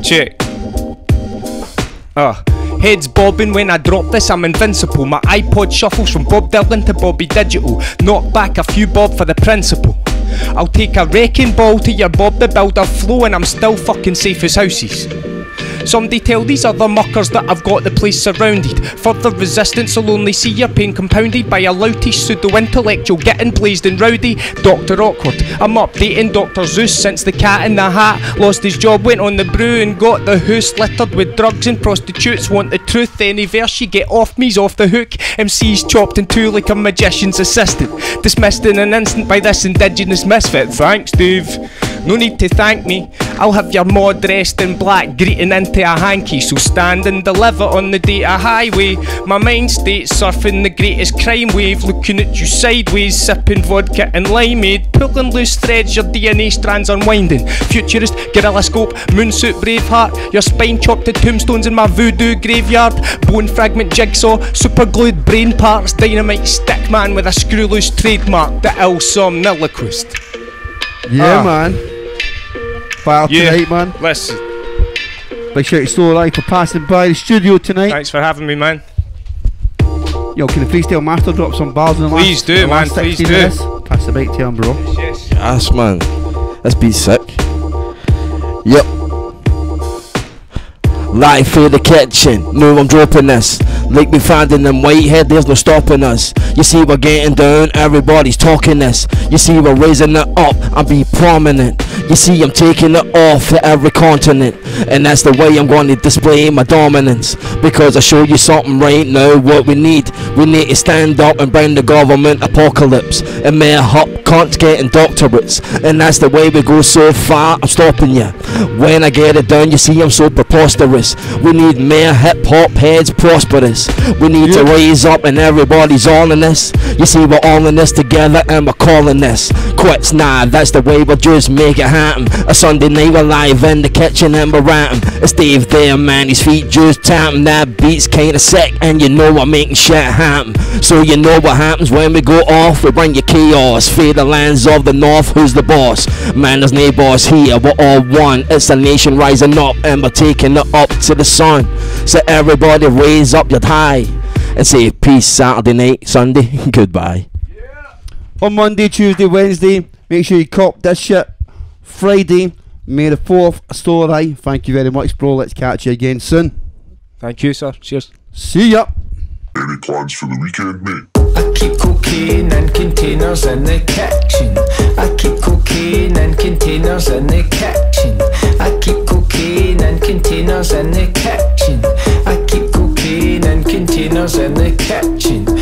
check. Heads bobbing when I drop this, I'm invincible. My iPod shuffles from Bob Dylan to Bobby Digital. Knock back a few bob for the principal. I'll take a wrecking ball to your Bob the Builder flow and I'm still fucking safe as houses. Somebody tell these other muckers that I've got the place surrounded. Further resistance will only see your pain compounded by a loutish pseudo-intellectual getting blazed and rowdy. Dr. Awkward, I'm updating Dr. Zeus since the cat in the hat lost his job, went on the brew and got the house littered with drugs and prostitutes. Want the truth, any verse you get off me's off the hook. MC's chopped in two like a magician's assistant, dismissed in an instant by this indigenous misfit. Thanks, Dave. No need to thank me. I'll have your mod dressed in black greeting into a hanky. So stand and deliver on the data highway. My mind state's surfing the greatest crime wave, looking at you sideways, sipping vodka and limeade, pulling loose threads, your DNA strands unwinding. Futurist, gorilla scope, moonsuit, braveheart, your spine chopped to tombstones in my voodoo graveyard. Bone fragment jigsaw, super glued brain parts, dynamite stick man with a screw loose trademark, the ill somniloquist. Yeah, man. Fire tonight, man. Listen. Big shout to Solareye for passing by the studio tonight. Thanks for having me, man. Yo, can the Freestyle Master drop some bars in the please last, do, the man. last Please 16 do. minutes? Pass the mic to him, bro. Yes, man. This beat's sick. Yep. Live through the kitchen, knew I'm dropping this. Like me finding them Whitehead, there's no stopping us. You see we're getting down, everybody's talking this. You see we're raising it up and be prominent. You see I'm taking it off to every continent. And that's the way I'm going to display my dominance. Because I show you something right now, what we need. We need to stand up and bring the government apocalypse. And mere hop cunts getting doctorates. And that's the way we go so far, I'm stopping you. When I get it done, you see I'm so preposterous. We need mere hip hop heads prosperous. this. We need to raise up and everybody's all in this. You see, we're all in this together and we're calling this quits. Nah, that's the way we'll just make it happen. A Sunday night we're live in the kitchen and we're rapping. It's Dave there, man, his feet just tapping. That beat's kinda sick and you know we're making shit happen. So you know what happens when we go off. We bring you chaos, feed the lands of the north. Who's the boss? Man, there's no boss here, we're all one. It's a nation rising up and we're taking it up to the sun. So everybody raise up your tie and say peace Saturday night, Sunday, goodbye. On Monday, Tuesday, Wednesday, make sure you cop this shit. Friday, May the 4th, Solareye. Thank you very much, bro. Let's catch you again soon. Thank you, sir. Cheers. See ya. Any plans for the weekend, mate? I keep cocaine in containers in the kitchen. I keep cocaine in containers in the